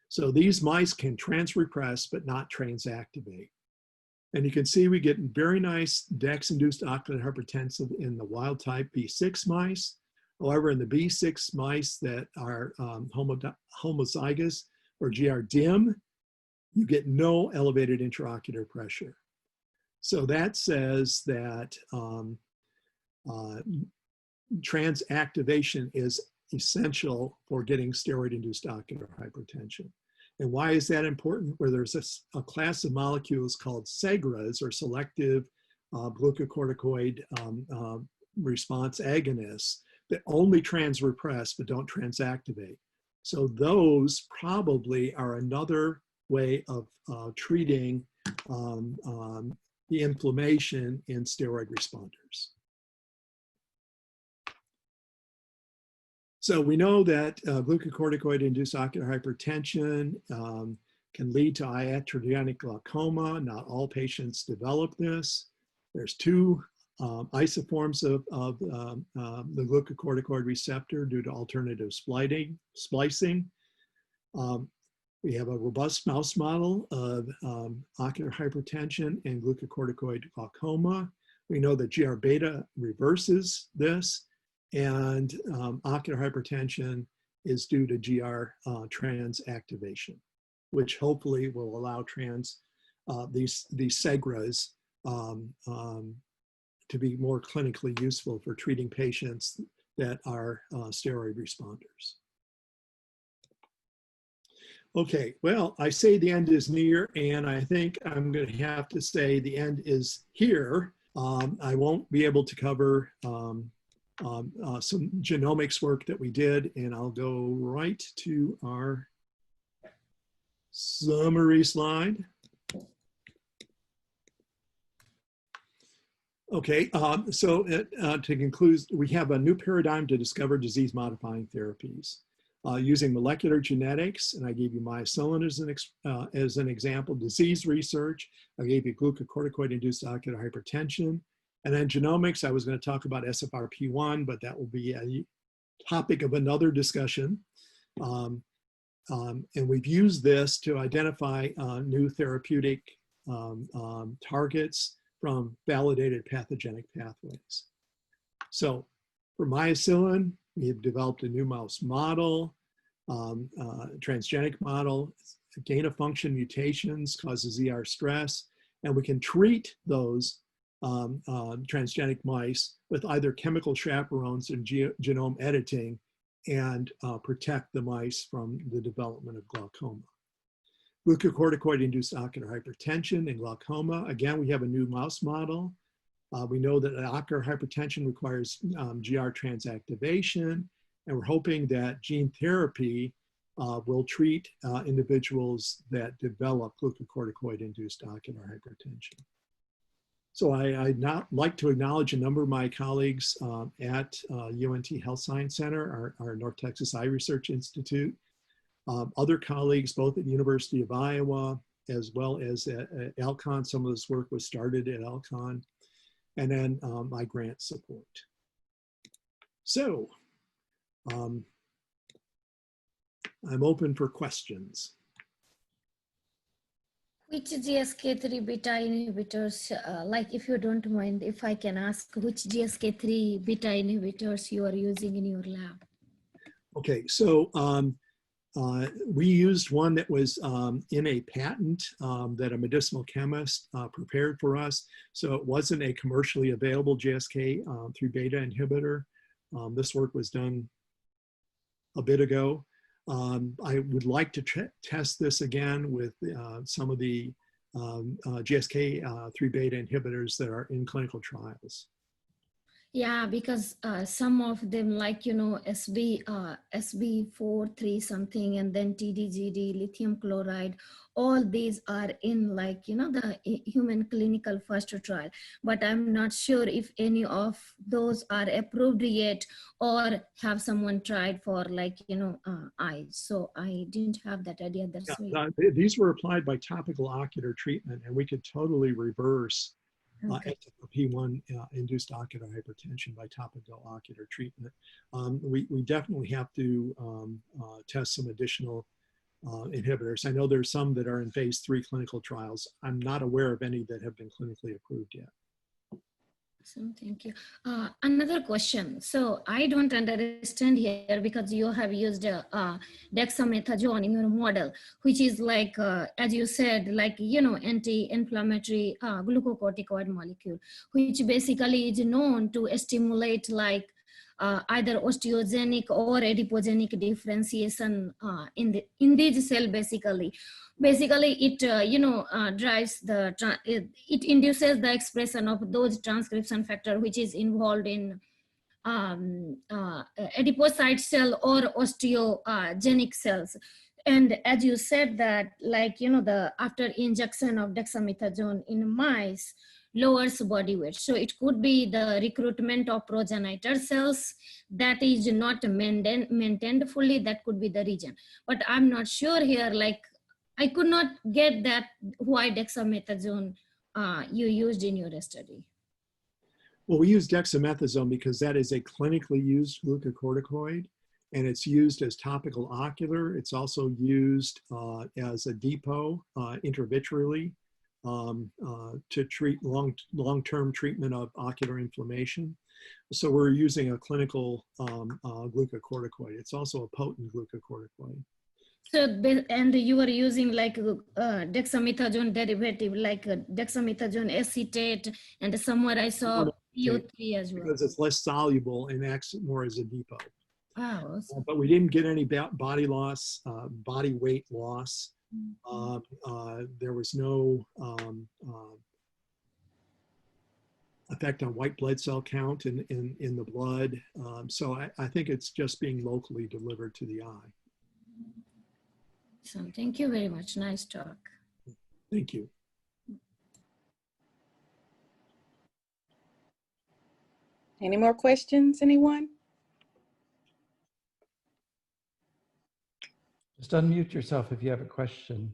So these mice can transrepress but not transactivate. And you can see we get very nice DEX-induced ocular hypertensive in the wild type B6 mice. However, in the B6 mice that are homozygous or GR-DIM, you get no elevated intraocular pressure. So that says that transactivation is essential for getting steroid-induced ocular hypertension. And why is that important? Where there's a class of molecules called SEGRAs, or selective glucocorticoid response agonists, that only transrepress but don't transactivate. So those probably are another way of treating the inflammation in steroid responders. So we know that glucocorticoid-induced ocular hypertension can lead to iatrogenic glaucoma. Not all patients develop this. There's two isoforms of the glucocorticoid receptor due to alternative splicing. We have a robust mouse model of ocular hypertension and glucocorticoid glaucoma. We know that GR beta reverses this, and ocular hypertension is due to GR transactivation, which hopefully will allow these SEGRAs to be more clinically useful for treating patients that are steroid responders. Okay, well, I say the end is near, and I think I'm going to have to say the end is here. I won't be able to cover some genomics work that we did, and I'll go right to our summary slide. Okay, so to conclude, we have a new paradigm to discover disease-modifying therapies. Using molecular genetics, and I gave you myocillin as an example, disease research, I gave you glucocorticoid-induced ocular hypertension, and then genomics, I was going to talk about SFRP1, but that will be a topic of another discussion. And we've used this to identify new therapeutic targets from validated pathogenic pathways. So for myocillin, we have developed a new mouse model, transgenic model. Gain of function mutations causes ER stress, and we can treat those transgenic mice with either chemical chaperones and genome editing and protect the mice from the development of glaucoma. Glucocorticoid-induced ocular hypertension and glaucoma. Again, we have a new mouse model. We know that ocular hypertension requires GR transactivation, and we're hoping that gene therapy will treat individuals that develop glucocorticoid-induced ocular hypertension. So I'd now like to acknowledge a number of my colleagues at UNT Health Science Center, our North Texas Eye Research Institute, other colleagues both at the University of Iowa, as well as at Alcon. Some of this work was started at Alcon, and then my grant support. So I'm open for questions. Which GSK3 beta inhibitors, like if you don't mind, if I can ask, which GSK3 beta inhibitors you are using in your lab? Okay, so we used one that was in a patent that a medicinal chemist prepared for us. So it wasn't a commercially available GSK3 beta inhibitor. This work was done a bit ago. I would like to test this again with some of the GSK3 beta inhibitors that are in clinical trials. Yeah, because some of them, like, you know, SB43 something, and then TDGD, lithium chloride, all these are in, like, you know, the human clinical first trial. But I'm not sure if any of those are approved yet or have someone tried for, like, you know, eyes. So I didn't have that idea. That's yeah, these were applied by topical ocular treatment, and we could totally reverse P1 induced ocular hypertension by topical ocular treatment. We definitely have to test some additional inhibitors. I know there's some that are in phase 3 clinical trials. I'm not aware of any that have been clinically approved yet. Awesome, thank you. Another question. So I don't understand here, because you have used dexamethasone in your model, which is like, as you said, like, you know, anti-inflammatory glucocorticoid molecule, which basically is known to stimulate like either osteogenic or adipogenic differentiation in this cell. Basically it drives the it induces the expression of those transcription factor which is involved in adipocyte cell or osteogenic cells. And as you said that, like, you know, the after injection of dexamethasone in mice lowers body weight. So it could be the recruitment of progenitor cells that is not maintained fully. That could be the reason. But I'm not sure here, like, I could not get that why dexamethasone you used in your study. Well, we use dexamethasone because that is a clinically used glucocorticoid, and it's used as topical ocular. It's also used as a depot intravitreally to treat long-term treatment of ocular inflammation. So we're using a clinical glucocorticoid. It's also a potent glucocorticoid. So, and you were using like dexamethasone derivative, like dexamethasone acetate, and somewhere I saw PO3 as well. Because it's less soluble and acts more as a depot. Wow. Awesome. But we didn't get any body loss, body weight loss. There was no effect on white blood cell count in the blood. So I think it's just being locally delivered to the eye. So thank you very much. Nice talk. Thank you. Any more questions, anyone? Just unmute yourself if you have a question.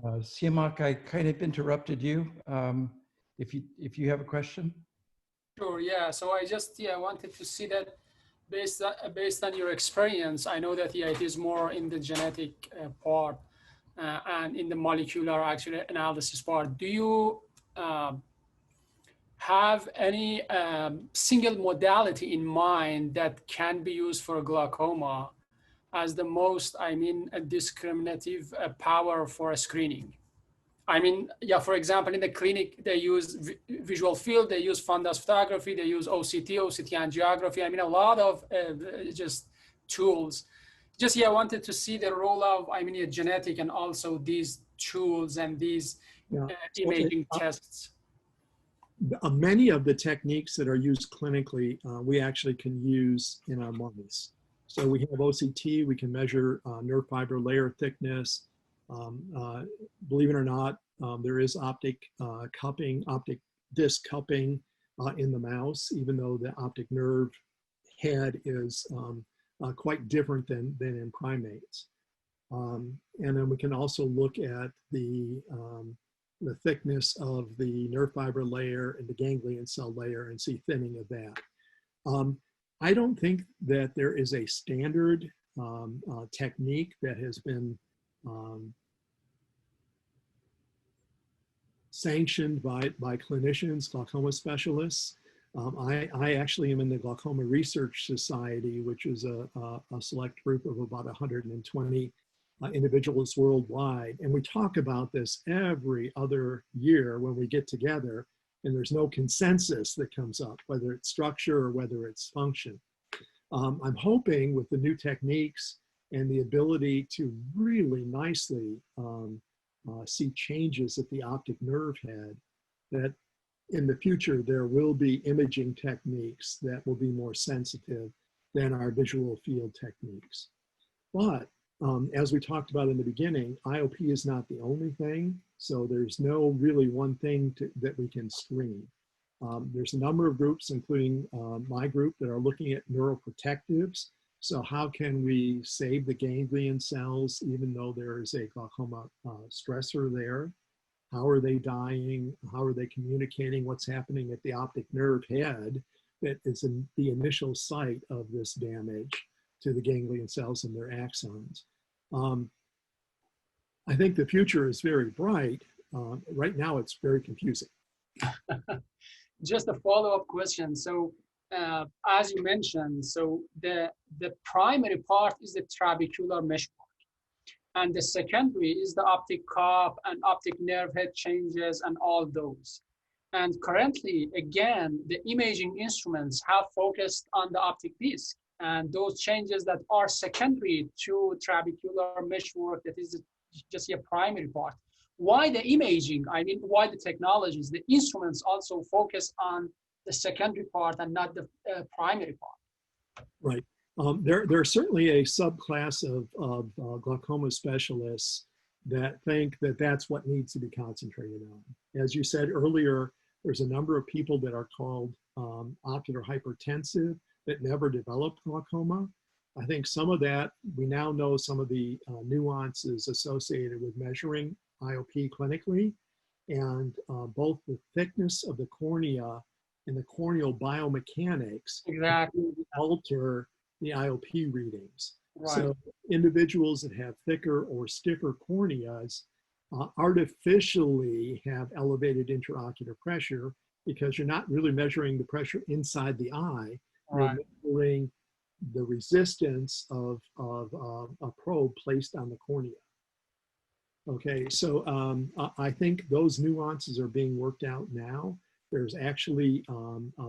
Siamak, I kind of interrupted you. If you have a question. Sure, yeah. So I just wanted to see that based on your experience, I know that it is more in the genetic part and in the molecular actually analysis part. Do you have any single modality in mind that can be used for glaucoma as the most, discriminative power for a screening? I mean, yeah, for example, in the clinic, they use visual field, they use fundus photography, they use OCT angiography. I mean, a lot of just tools. Just, yeah, I wanted to see the role of, I mean, genetic and also these tools and these imaging tests. Many of the techniques that are used clinically, we actually can use in our mummies. So we have OCT, we can measure nerve fiber layer thickness. Believe it or not, there is optic cupping, optic disc cupping in the mouse, even though the optic nerve head is quite different than in primates. And then we can also look at the thickness of the nerve fiber layer and the ganglion cell layer and see thinning of that. I don't think that there is a standard technique that has been sanctioned by clinicians, glaucoma specialists. I actually am in the Glaucoma Research Society, which is a select group of about 120 individuals worldwide. And we talk about this every other year when we get together, and there's no consensus that comes up, whether it's structure or whether it's function. I'm hoping with the new techniques and the ability to really nicely see changes at the optic nerve head, that in the future there will be imaging techniques that will be more sensitive than our visual field techniques. But as we talked about in the beginning, IOP is not the only thing. So there's no really one thing that we can screen. There's a number of groups, including my group, that are looking at neuroprotectives. So how can we save the ganglion cells even though there is a glaucoma stressor there? How are they dying? How are they communicating? What's happening at the optic nerve head that is the initial site of this damage to the ganglion cells and their axons? I think the future is very bright. Right now, it's very confusing. Just a follow-up question. So, as you mentioned, so the primary part is the trabecular mesh part, and the secondary is the optic cup and optic nerve head changes and all those. And currently, again, the imaging instruments have focused on the optic disc and those changes that are secondary to trabecular meshwork, that is just a primary part. Why the imaging? I mean, why the technologies, the instruments also focus on the secondary part and not the primary part? Right. There's certainly a subclass of glaucoma specialists that think that that's what needs to be concentrated on. As you said earlier, there's a number of people that are called ocular hypertensive that never developed glaucoma. I think some of that, we now know some of the nuances associated with measuring IOP clinically, and both the thickness of the cornea and the corneal biomechanics exactly alter the IOP readings. Right. So individuals that have thicker or stiffer corneas artificially have elevated intraocular pressure because you're not really measuring the pressure inside the eye. Right. You're measuring the resistance of a probe placed on the cornea. Okay, so I think those nuances are being worked out now. There's actually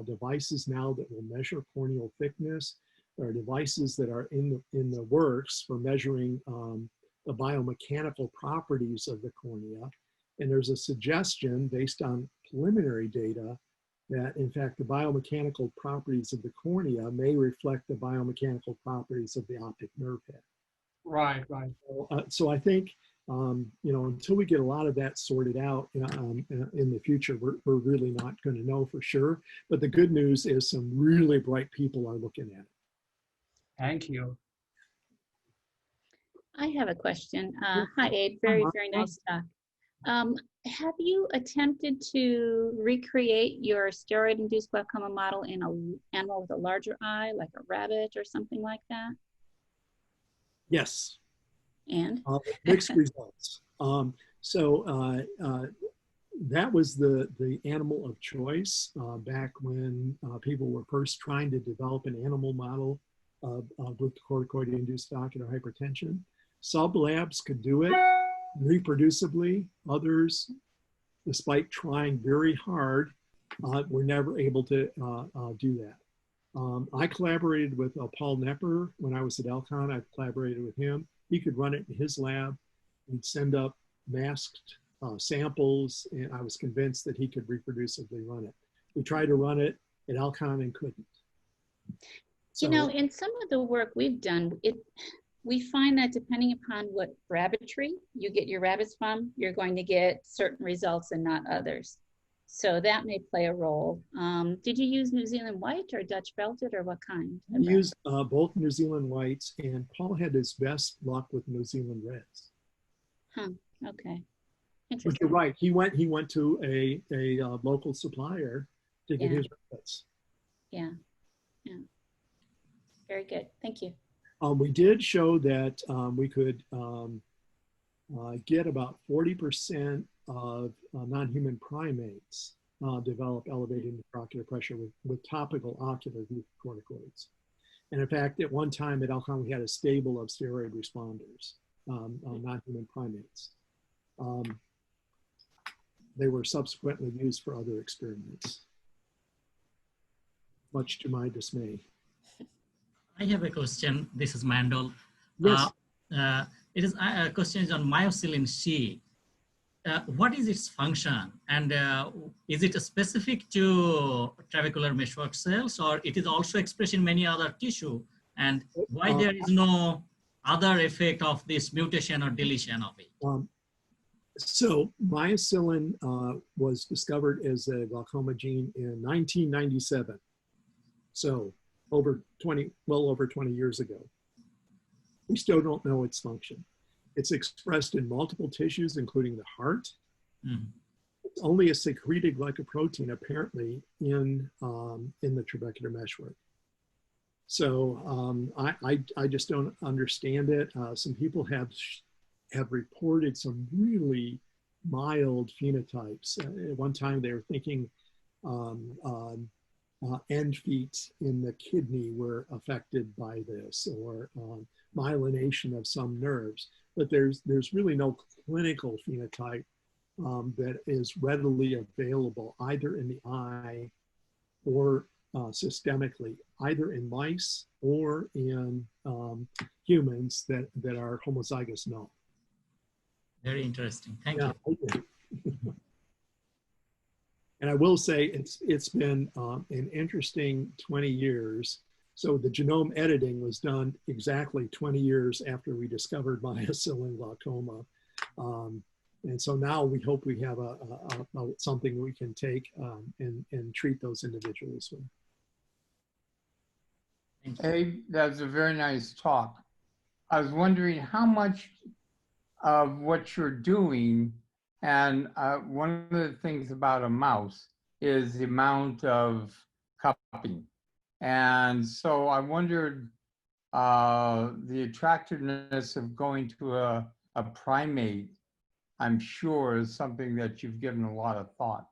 devices now that will measure corneal thickness. There are devices that are in the works for measuring the biomechanical properties of the cornea. And there's a suggestion based on preliminary data that in fact the biomechanical properties of the cornea may reflect the biomechanical properties of the optic nerve head. Right, right. So I think, you know, until we get a lot of that sorted out in the future, we're really not going to know for sure. But the good news is some really bright people are looking at it. Thank you. I have a question. Hi, Abe. Very, very nice talk. Have you attempted to recreate your steroid-induced glaucoma model in an animal with a larger eye, like a rabbit or something like that? Yes. And? Mixed results. That was the animal of choice back when people were first trying to develop an animal model of glucocorticoid-induced ocular hypertension. Sub labs could do it. reproducibly. Others, despite trying very hard, were never able to do that. I collaborated with Paul Nepper when I was at Alcon. I collaborated with him. He could run it in his lab. He'd send up masked samples, and I was convinced that he could reproducibly run it. We tried to run it at Alcon and couldn't. So, you know, in some of the work we've done, we find that depending upon what rabbitry you get your rabbits from, you're going to get certain results and not others. So that may play a role. Did you use New Zealand white or Dutch belted, or what kind? we used both New Zealand whites, and Paul had his best luck with New Zealand reds. Huh, okay. But Interesting. you're right, he went to a local supplier to get his reds. Yeah, yeah. Very good, thank you. We did show that we could get about 40% of non-human primates develop elevated intraocular pressure with topical ocular glucocorticoids. And in fact, at one time at Alcon, we had a stable of steroid responders, non-human primates. They were subsequently used for other experiments, much to my dismay. I have a question. This is Mandel. Yes. It is a question on myocilin C. What is its function, and is it specific to trabecular meshwork cells, or it is also expressed in many other tissue? And why there is no other effect of this mutation or deletion of it? So myocilin was discovered as a glaucoma gene in 1997. So well over 20 years ago. We still don't know its function. It's expressed in multiple tissues, including the heart. It's only a secreted glycoprotein, apparently, in the trabecular meshwork. So I just don't understand it. Some people have reported some really mild phenotypes. At one time, they were thinking end feet in the kidney were affected by this, or myelination of some nerves. But there's really no clinical phenotype that is readily available either in the eye or systemically, either in mice or in humans that are homozygous null. Very interesting. Thank you. And I will say it's been an interesting 20 years. So the genome editing was done exactly 20 years after we discovered myocilin glaucoma. And so now we hope we have something we can take and treat those individuals with. Abe, that's a very nice talk. I was wondering how much of what you're doing, and one of the things about a mouse is the amount of cupping. And so I wondered the attractiveness of going to a primate, I'm sure, is something that you've given a lot of thought.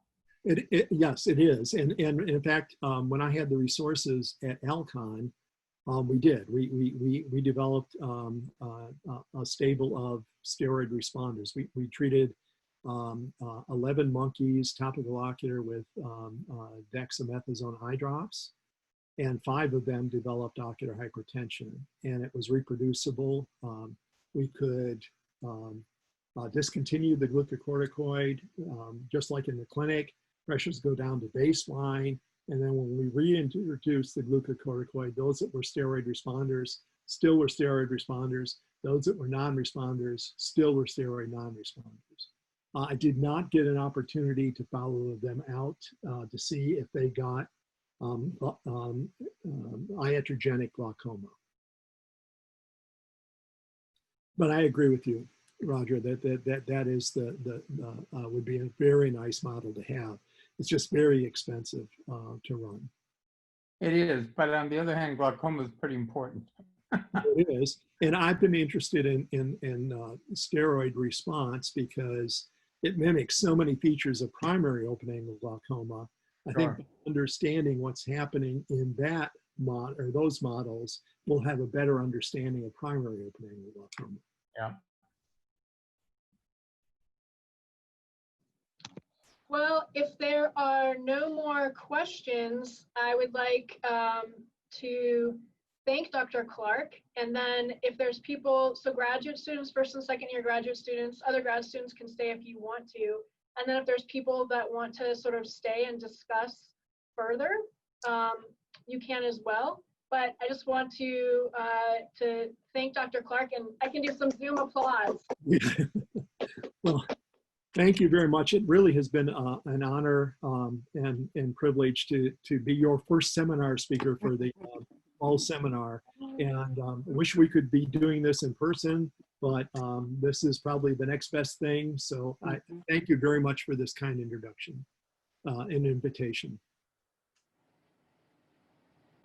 Yes, it is. And in fact, when I had the resources at Alcon, we did. We developed a stable of steroid responders. We treated 11 monkeys topical ocular with dexamethasone eye drops, and 5 of them developed ocular hypertension, and it was reproducible. We could discontinue the glucocorticoid, just like in the clinic. Pressures go down to baseline, and then when we reintroduce the glucocorticoid, those that were steroid responders still were steroid responders. Those that were non-responders still were steroid non-responders. I did not get an opportunity to follow them out to see if they got iatrogenic glaucoma. But I agree with you, Roger, that is would be a very nice model to have. It's just very expensive to run. It is, but on the other hand, glaucoma is pretty important. It is, and I've been interested in steroid response because it mimics so many features of primary open angle glaucoma. I think understanding what's happening in that those models, we'll have a better understanding of primary open angle glaucoma. Yeah. Well, if there are no more questions, I would like to thank Dr. Clark. And then if there's people, so graduate students, first and second year graduate students, other grad students can stay if you want to. And then if there's people that want to sort of stay and discuss further, you can as well. But I just want to thank Dr. Clark, and I can do some Zoom applause. Well, thank you very much. It really has been an honor and privilege to be your first seminar speaker for the fall seminar. And I wish we could be doing this in person, but this is probably the next best thing. So I thank you very much for this kind introduction and invitation.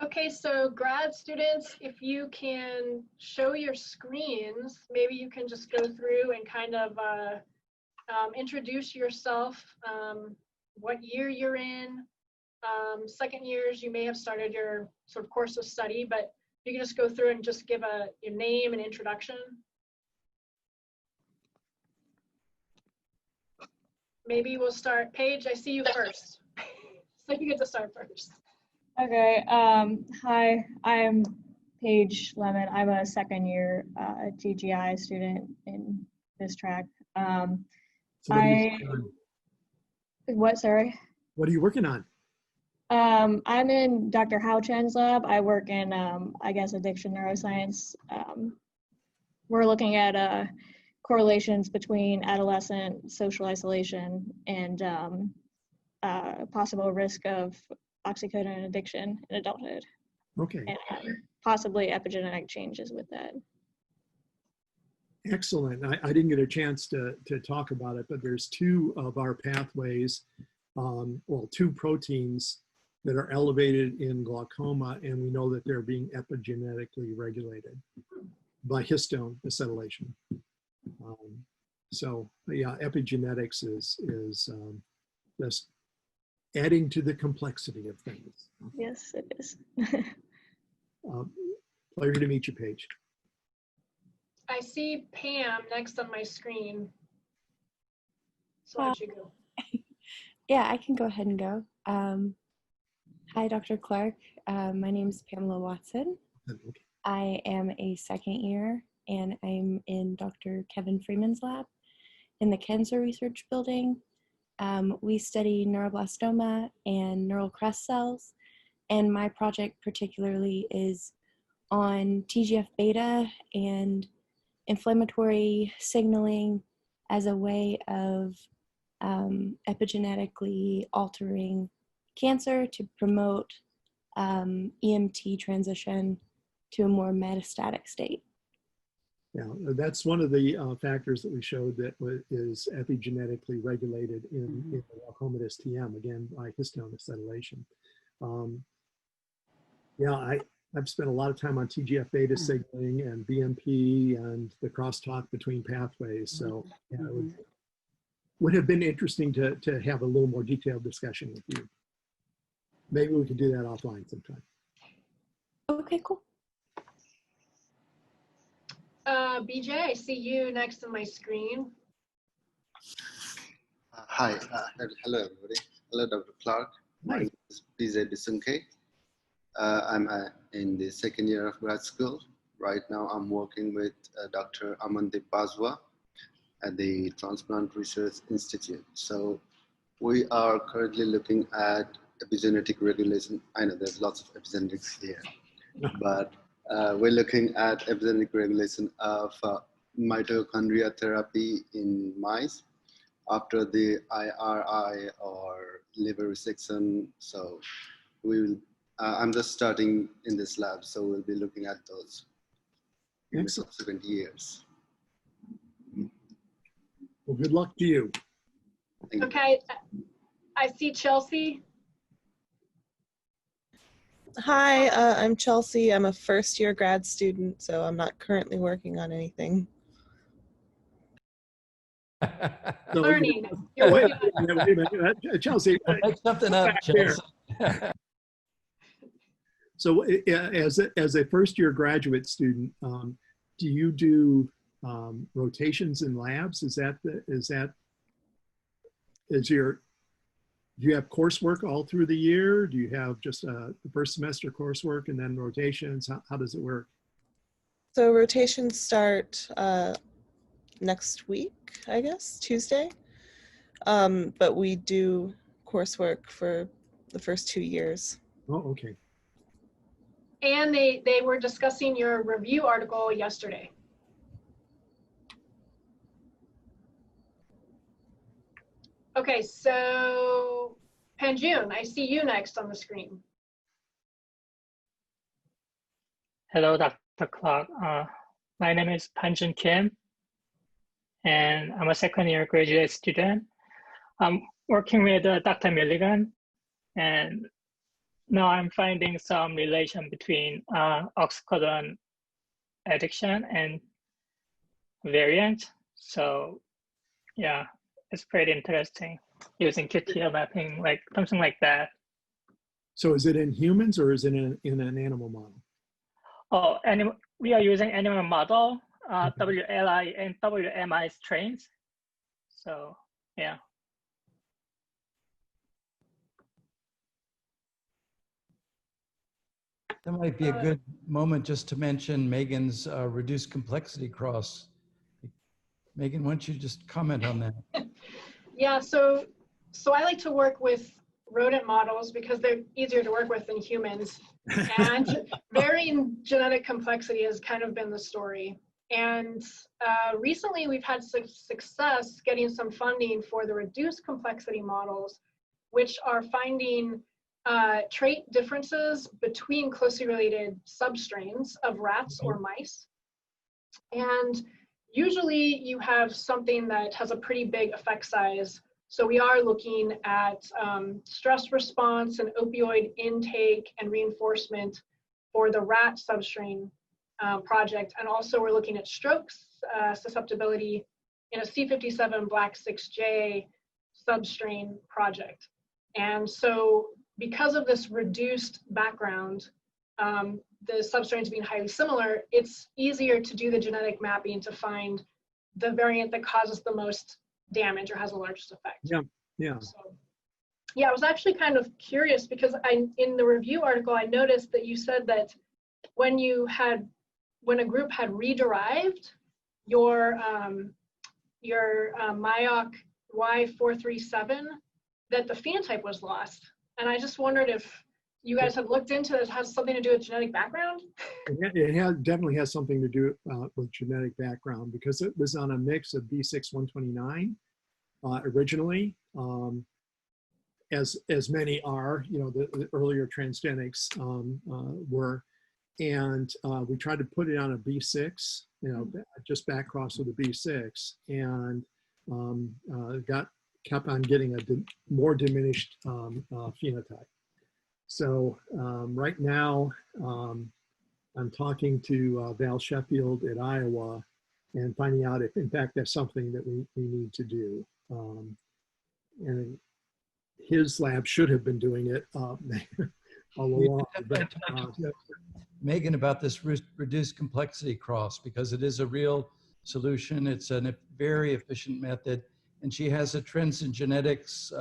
Okay, so grad students, if you can show your screens, maybe you can just go through and kind of introduce yourself, what year you're in. Second years, you may have started your sort of course of study, but you can just go through and just give your name and introduction. Maybe we'll start, Paige, I see you first. So you get to start first. Okay, hi, I'm Paige Lemon. I'm a second year TGI student in this track. What, sorry? What are you working on? I'm in Dr. Hao Chen's lab. I work in, I guess, addiction neuroscience. We're looking at correlations between adolescent social isolation and possible risk of oxycodone addiction in adulthood. Okay. And possibly epigenetic changes with that. Excellent. I didn't get a chance to talk about it, but there's two of our pathways, well, two proteins that are elevated in glaucoma, and we know that they're being epigenetically regulated by histone acetylation. So yeah, epigenetics is just adding to the complexity of things. Yes, it is. Pleasure to meet you, Paige. I see Pam next on my screen. So why don't you go? Yeah, I can go ahead and go. Hi, Dr. Clark. My name is Pamela Watson. Okay. I am a second year, and I'm in Dr. Kevin Freeman's lab in the Cancer Research Building. We study neuroblastoma and neural crest cells, and my project particularly is on TGF-beta and inflammatory signaling as a way of epigenetically altering cancer to promote EMT transition to a more metastatic state. Yeah, that's one of the factors that we showed that is epigenetically regulated in the Glaucomatous TM, again, by histone acetylation. Yeah, I've spent a lot of time on TGF-beta signaling and BMP and the crosstalk between pathways. So yeah, it would have been interesting to have a little more detailed discussion with you. Maybe we could do that offline sometime. Okay, cool. BJ, I see you next on my screen. Hi, hello everybody. Hello, Dr. Clark. My name is BJ Disunke. I'm in the second year of grad school. Right now, I'm working with Dr. Amandeep Bajwa at the Transplant Research Institute. So we are currently looking at epigenetic regulation. I know there's lots of epigenetics here, but we're looking at epigenetic regulation of mitochondria therapy in mice after the IRI or liver resection. So we will, I'm just starting in this lab, so we'll be looking at those in the subsequent years. Well, good luck to you. Okay, I see Chelsea. Hi, I'm Chelsea. I'm a first year grad student, so I'm not currently working on anything. Learning. Wait a minute, Chelsea. Make something up, Chelsea. So as a first year graduate student, do you do rotations in labs? Is your Do you have coursework all through the year? Do you have just the first semester coursework and then rotations? How does it work? So rotations start next week, I guess, Tuesday. But we do coursework for the first 2 years. Oh, okay. And they were discussing your review article yesterday. Okay, so Panjun, I see you next on the screen. Hello, Dr. Clark. My name is Panjun Kim, and I'm a second-year graduate student. I'm working with Dr. Milligan, and now I'm finding some relation between oxycodone addiction and variant. So, yeah, it's pretty interesting using QTL mapping, like something like that. So is it in humans or is it in an animal model? Oh, we are using animal model, WLI and WMI strains. So, yeah. That might be a good moment just to mention Megan's reduced complexity cross. Megan, why don't you just comment on that? Yeah, so I like to work with rodent models because they're easier to work with than humans. And varying genetic complexity has kind of been the story. And recently we've had success getting some funding for the reduced complexity models, which are finding trait differences between closely related substrains of rats or mice. And usually you have something that has a pretty big effect size. So we are looking at stress response and opioid intake and reinforcement for the rat substrain project. And also we're looking at stroke susceptibility in a C57 Black 6J substrain project. And so because of this reduced background, the substrains being highly similar, it's easier to do the genetic mapping to find the variant that causes the most damage or has the largest effect. Yeah, yeah. So, yeah, I was actually kind of curious because in the review article, I noticed that you said that when a group had rederived your MYOC Y437, that the phenotype was lost. And I just wondered if you guys have looked into this, has something to do with genetic background? It definitely has something to do with genetic background because it was on a mix of B6-129 originally, as many are, you know, the earlier transgenics were. And we tried to put it on a B6, you know, just back cross with a B6, and kept on getting a more diminished phenotype. So right now, I'm talking to Val Sheffield at Iowa and finding out if, in fact, that's something that we need to do. And his lab should have been doing it all along. But, Megan, about this reduced complexity cross, because it is a real solution. It's a very efficient method. And she has a Trends in Genetics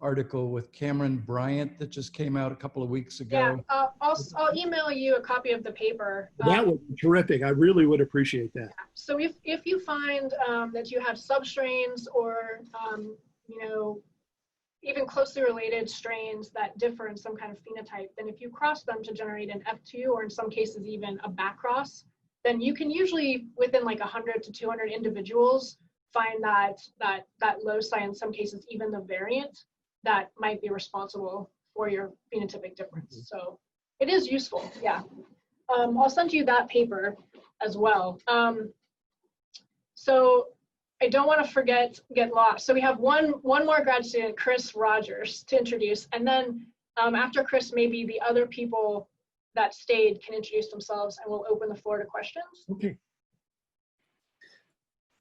article with Cameron Bryant that just came out a couple of weeks ago. Yeah, I'll email you a copy of the paper. That would be terrific. I really would appreciate that. So if you find that you have substrains or you know, even closely related strains that differ in some kind of phenotype, then if you cross them to generate an F2 or in some cases even a back cross, then you can usually within like 100 to 200 individuals find that loci, in some cases even the variant that might be responsible for your phenotypic difference. So it is useful, yeah. I'll send you that paper as well. So I don't want to get lost. So we have one more grad student, Chris Rogers, to introduce, and then after Chris, maybe the other people that stayed can introduce themselves, and we'll open the floor to questions. Okay.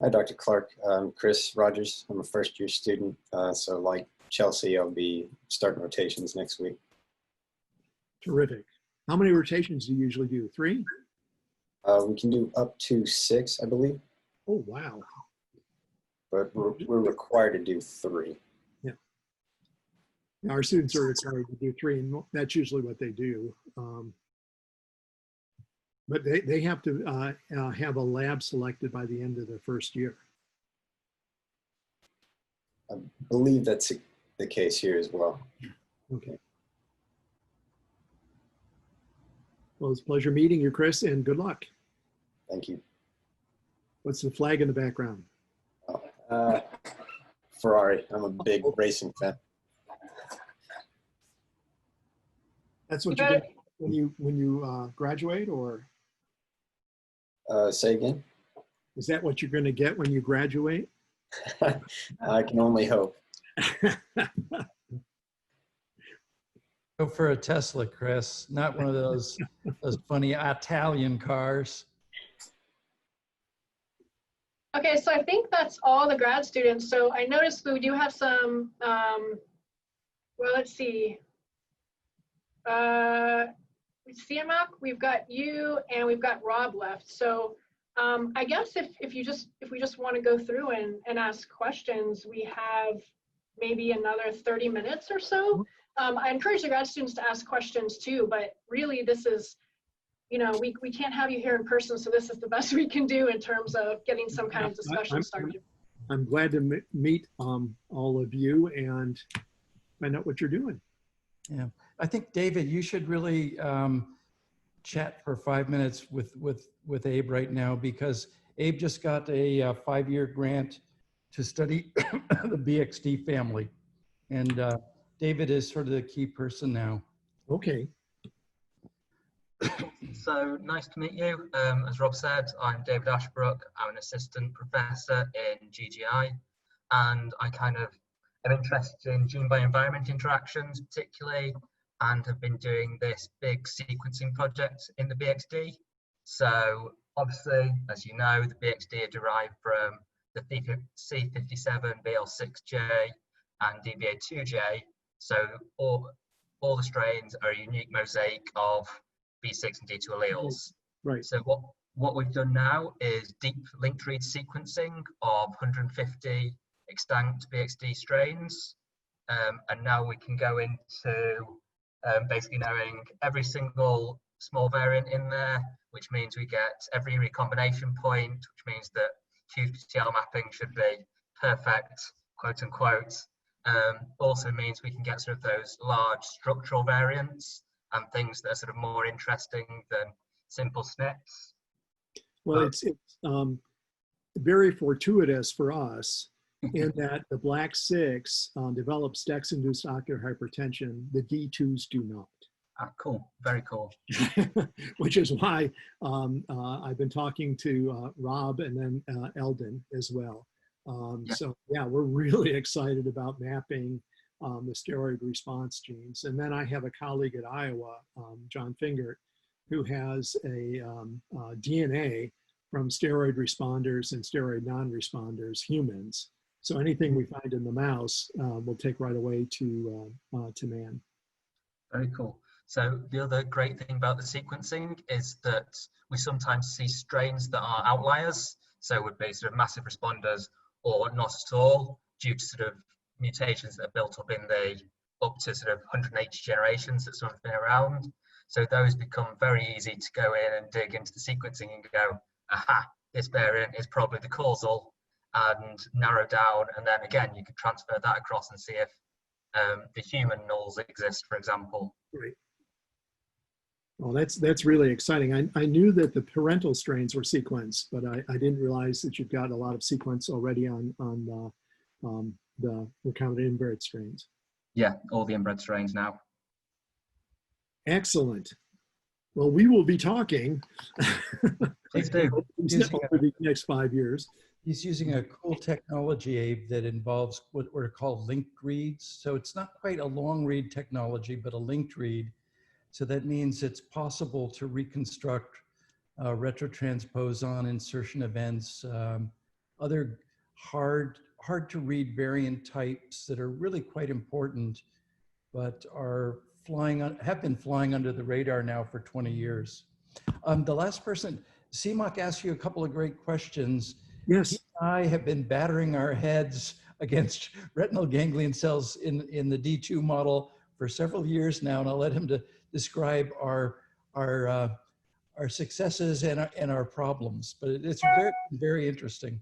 Hi, Dr. Clark. I'm Chris Rogers. I'm a first-year student, so like Chelsea, I'll be starting rotations next week. Terrific. How many rotations do you usually do? 3? We can do up to 6, I believe. Oh, wow. But we're required to do 3. Yeah. Our students are required to do 3, and that's usually what they do. But they have to have a lab selected by the end of their first year. I believe that's the case here as well. Okay. Well, it's a pleasure meeting you, Chris, and good luck. Thank you. What's the flag in the background? Ferrari. I'm a big racing fan. That's what you get when you graduate, or? Say again? Is that what you're going to get when you graduate? I can only hope. Go for a Tesla, Chris, not one of those funny Italian cars. Okay, so I think that's all the grad students. So I noticed that we do have some, well, let's see. CMOC, we've got you and we've got Rob left. So I guess if we just want to go through and ask questions, we have maybe another 30 minutes or so. I encourage the grad students to ask questions too, but really this is, you know, we can't have you here in person, so this is the best we can do in terms of getting some kind of discussion started. I'm glad to meet all of you and find out what you're doing. Yeah, I think, David, you should really chat for 5 minutes with Abe right now, because Abe just got a 5-year grant to study the BXD family. And David is sort of the key person now. Okay. So nice to meet you. As Rob said, I'm David Ashbrook. I'm an assistant professor in GGI, and I kind of am interested in gene bioenvironment interactions particularly, and have been doing this big sequencing project in the BXD. So obviously, as you know, the BXD are derived from the C57, BL6J, and DBA2J. So all the strains are a unique mosaic of B6 and D2 alleles. Right. So what we've done now is deep linked read sequencing of 150 extant BXD strains. And now we can go into basically knowing every single small variant in there, which means we get every recombination point, which means that qPCL mapping should be perfect, quote unquote. Also means we can get sort of those large structural variants and things that are sort of more interesting than simple SNPs. Well, it's very fortuitous for us in that the black 6 develops DEX-induced ocular hypertension. The D2s do not. Ah, cool. Very cool. Which is why I've been talking to Rob and then Eldon as well. So yeah, we're really excited about mapping the steroid response genes. And then I have a colleague at Iowa, John Fingert, who has a DNA from steroid responders and steroid non-responders, humans. So anything we find in the mouse, we'll take right away to man. Very cool. So the other great thing about the sequencing is that we sometimes see strains that are outliers. So would be sort of massive responders or not at all, due to sort of mutations that are built up in the up to sort of 180 generations that someone's been around. So those become very easy to go in and dig into the sequencing and go, aha, this variant is probably the causal, and narrow down. And then again, you could transfer that across and see if the human nulls exist, for example. Right. Well, that's really exciting. I knew that the parental strains were sequenced, but I didn't realize that you've got a lot of sequence already on the recombinant inbred strains. Yeah, all the inbred strains now. Excellent. Well, we will be talking Please do. over the next 5 years. He's using a cool technology, Abe, that involves what are called linked reads. So it's not quite a long read technology, but a linked read. So that means it's possible to reconstruct retrotransposon insertion events, other hard to read variant types that are really quite important, but are have been flying under the radar now for 20 years. The last person, CMOC asked you a couple of great questions. Yes. He and I have been battering our heads against retinal ganglion cells in the D2 model for several years now, and I'll let him describe our successes and our problems. But it's very, very interesting.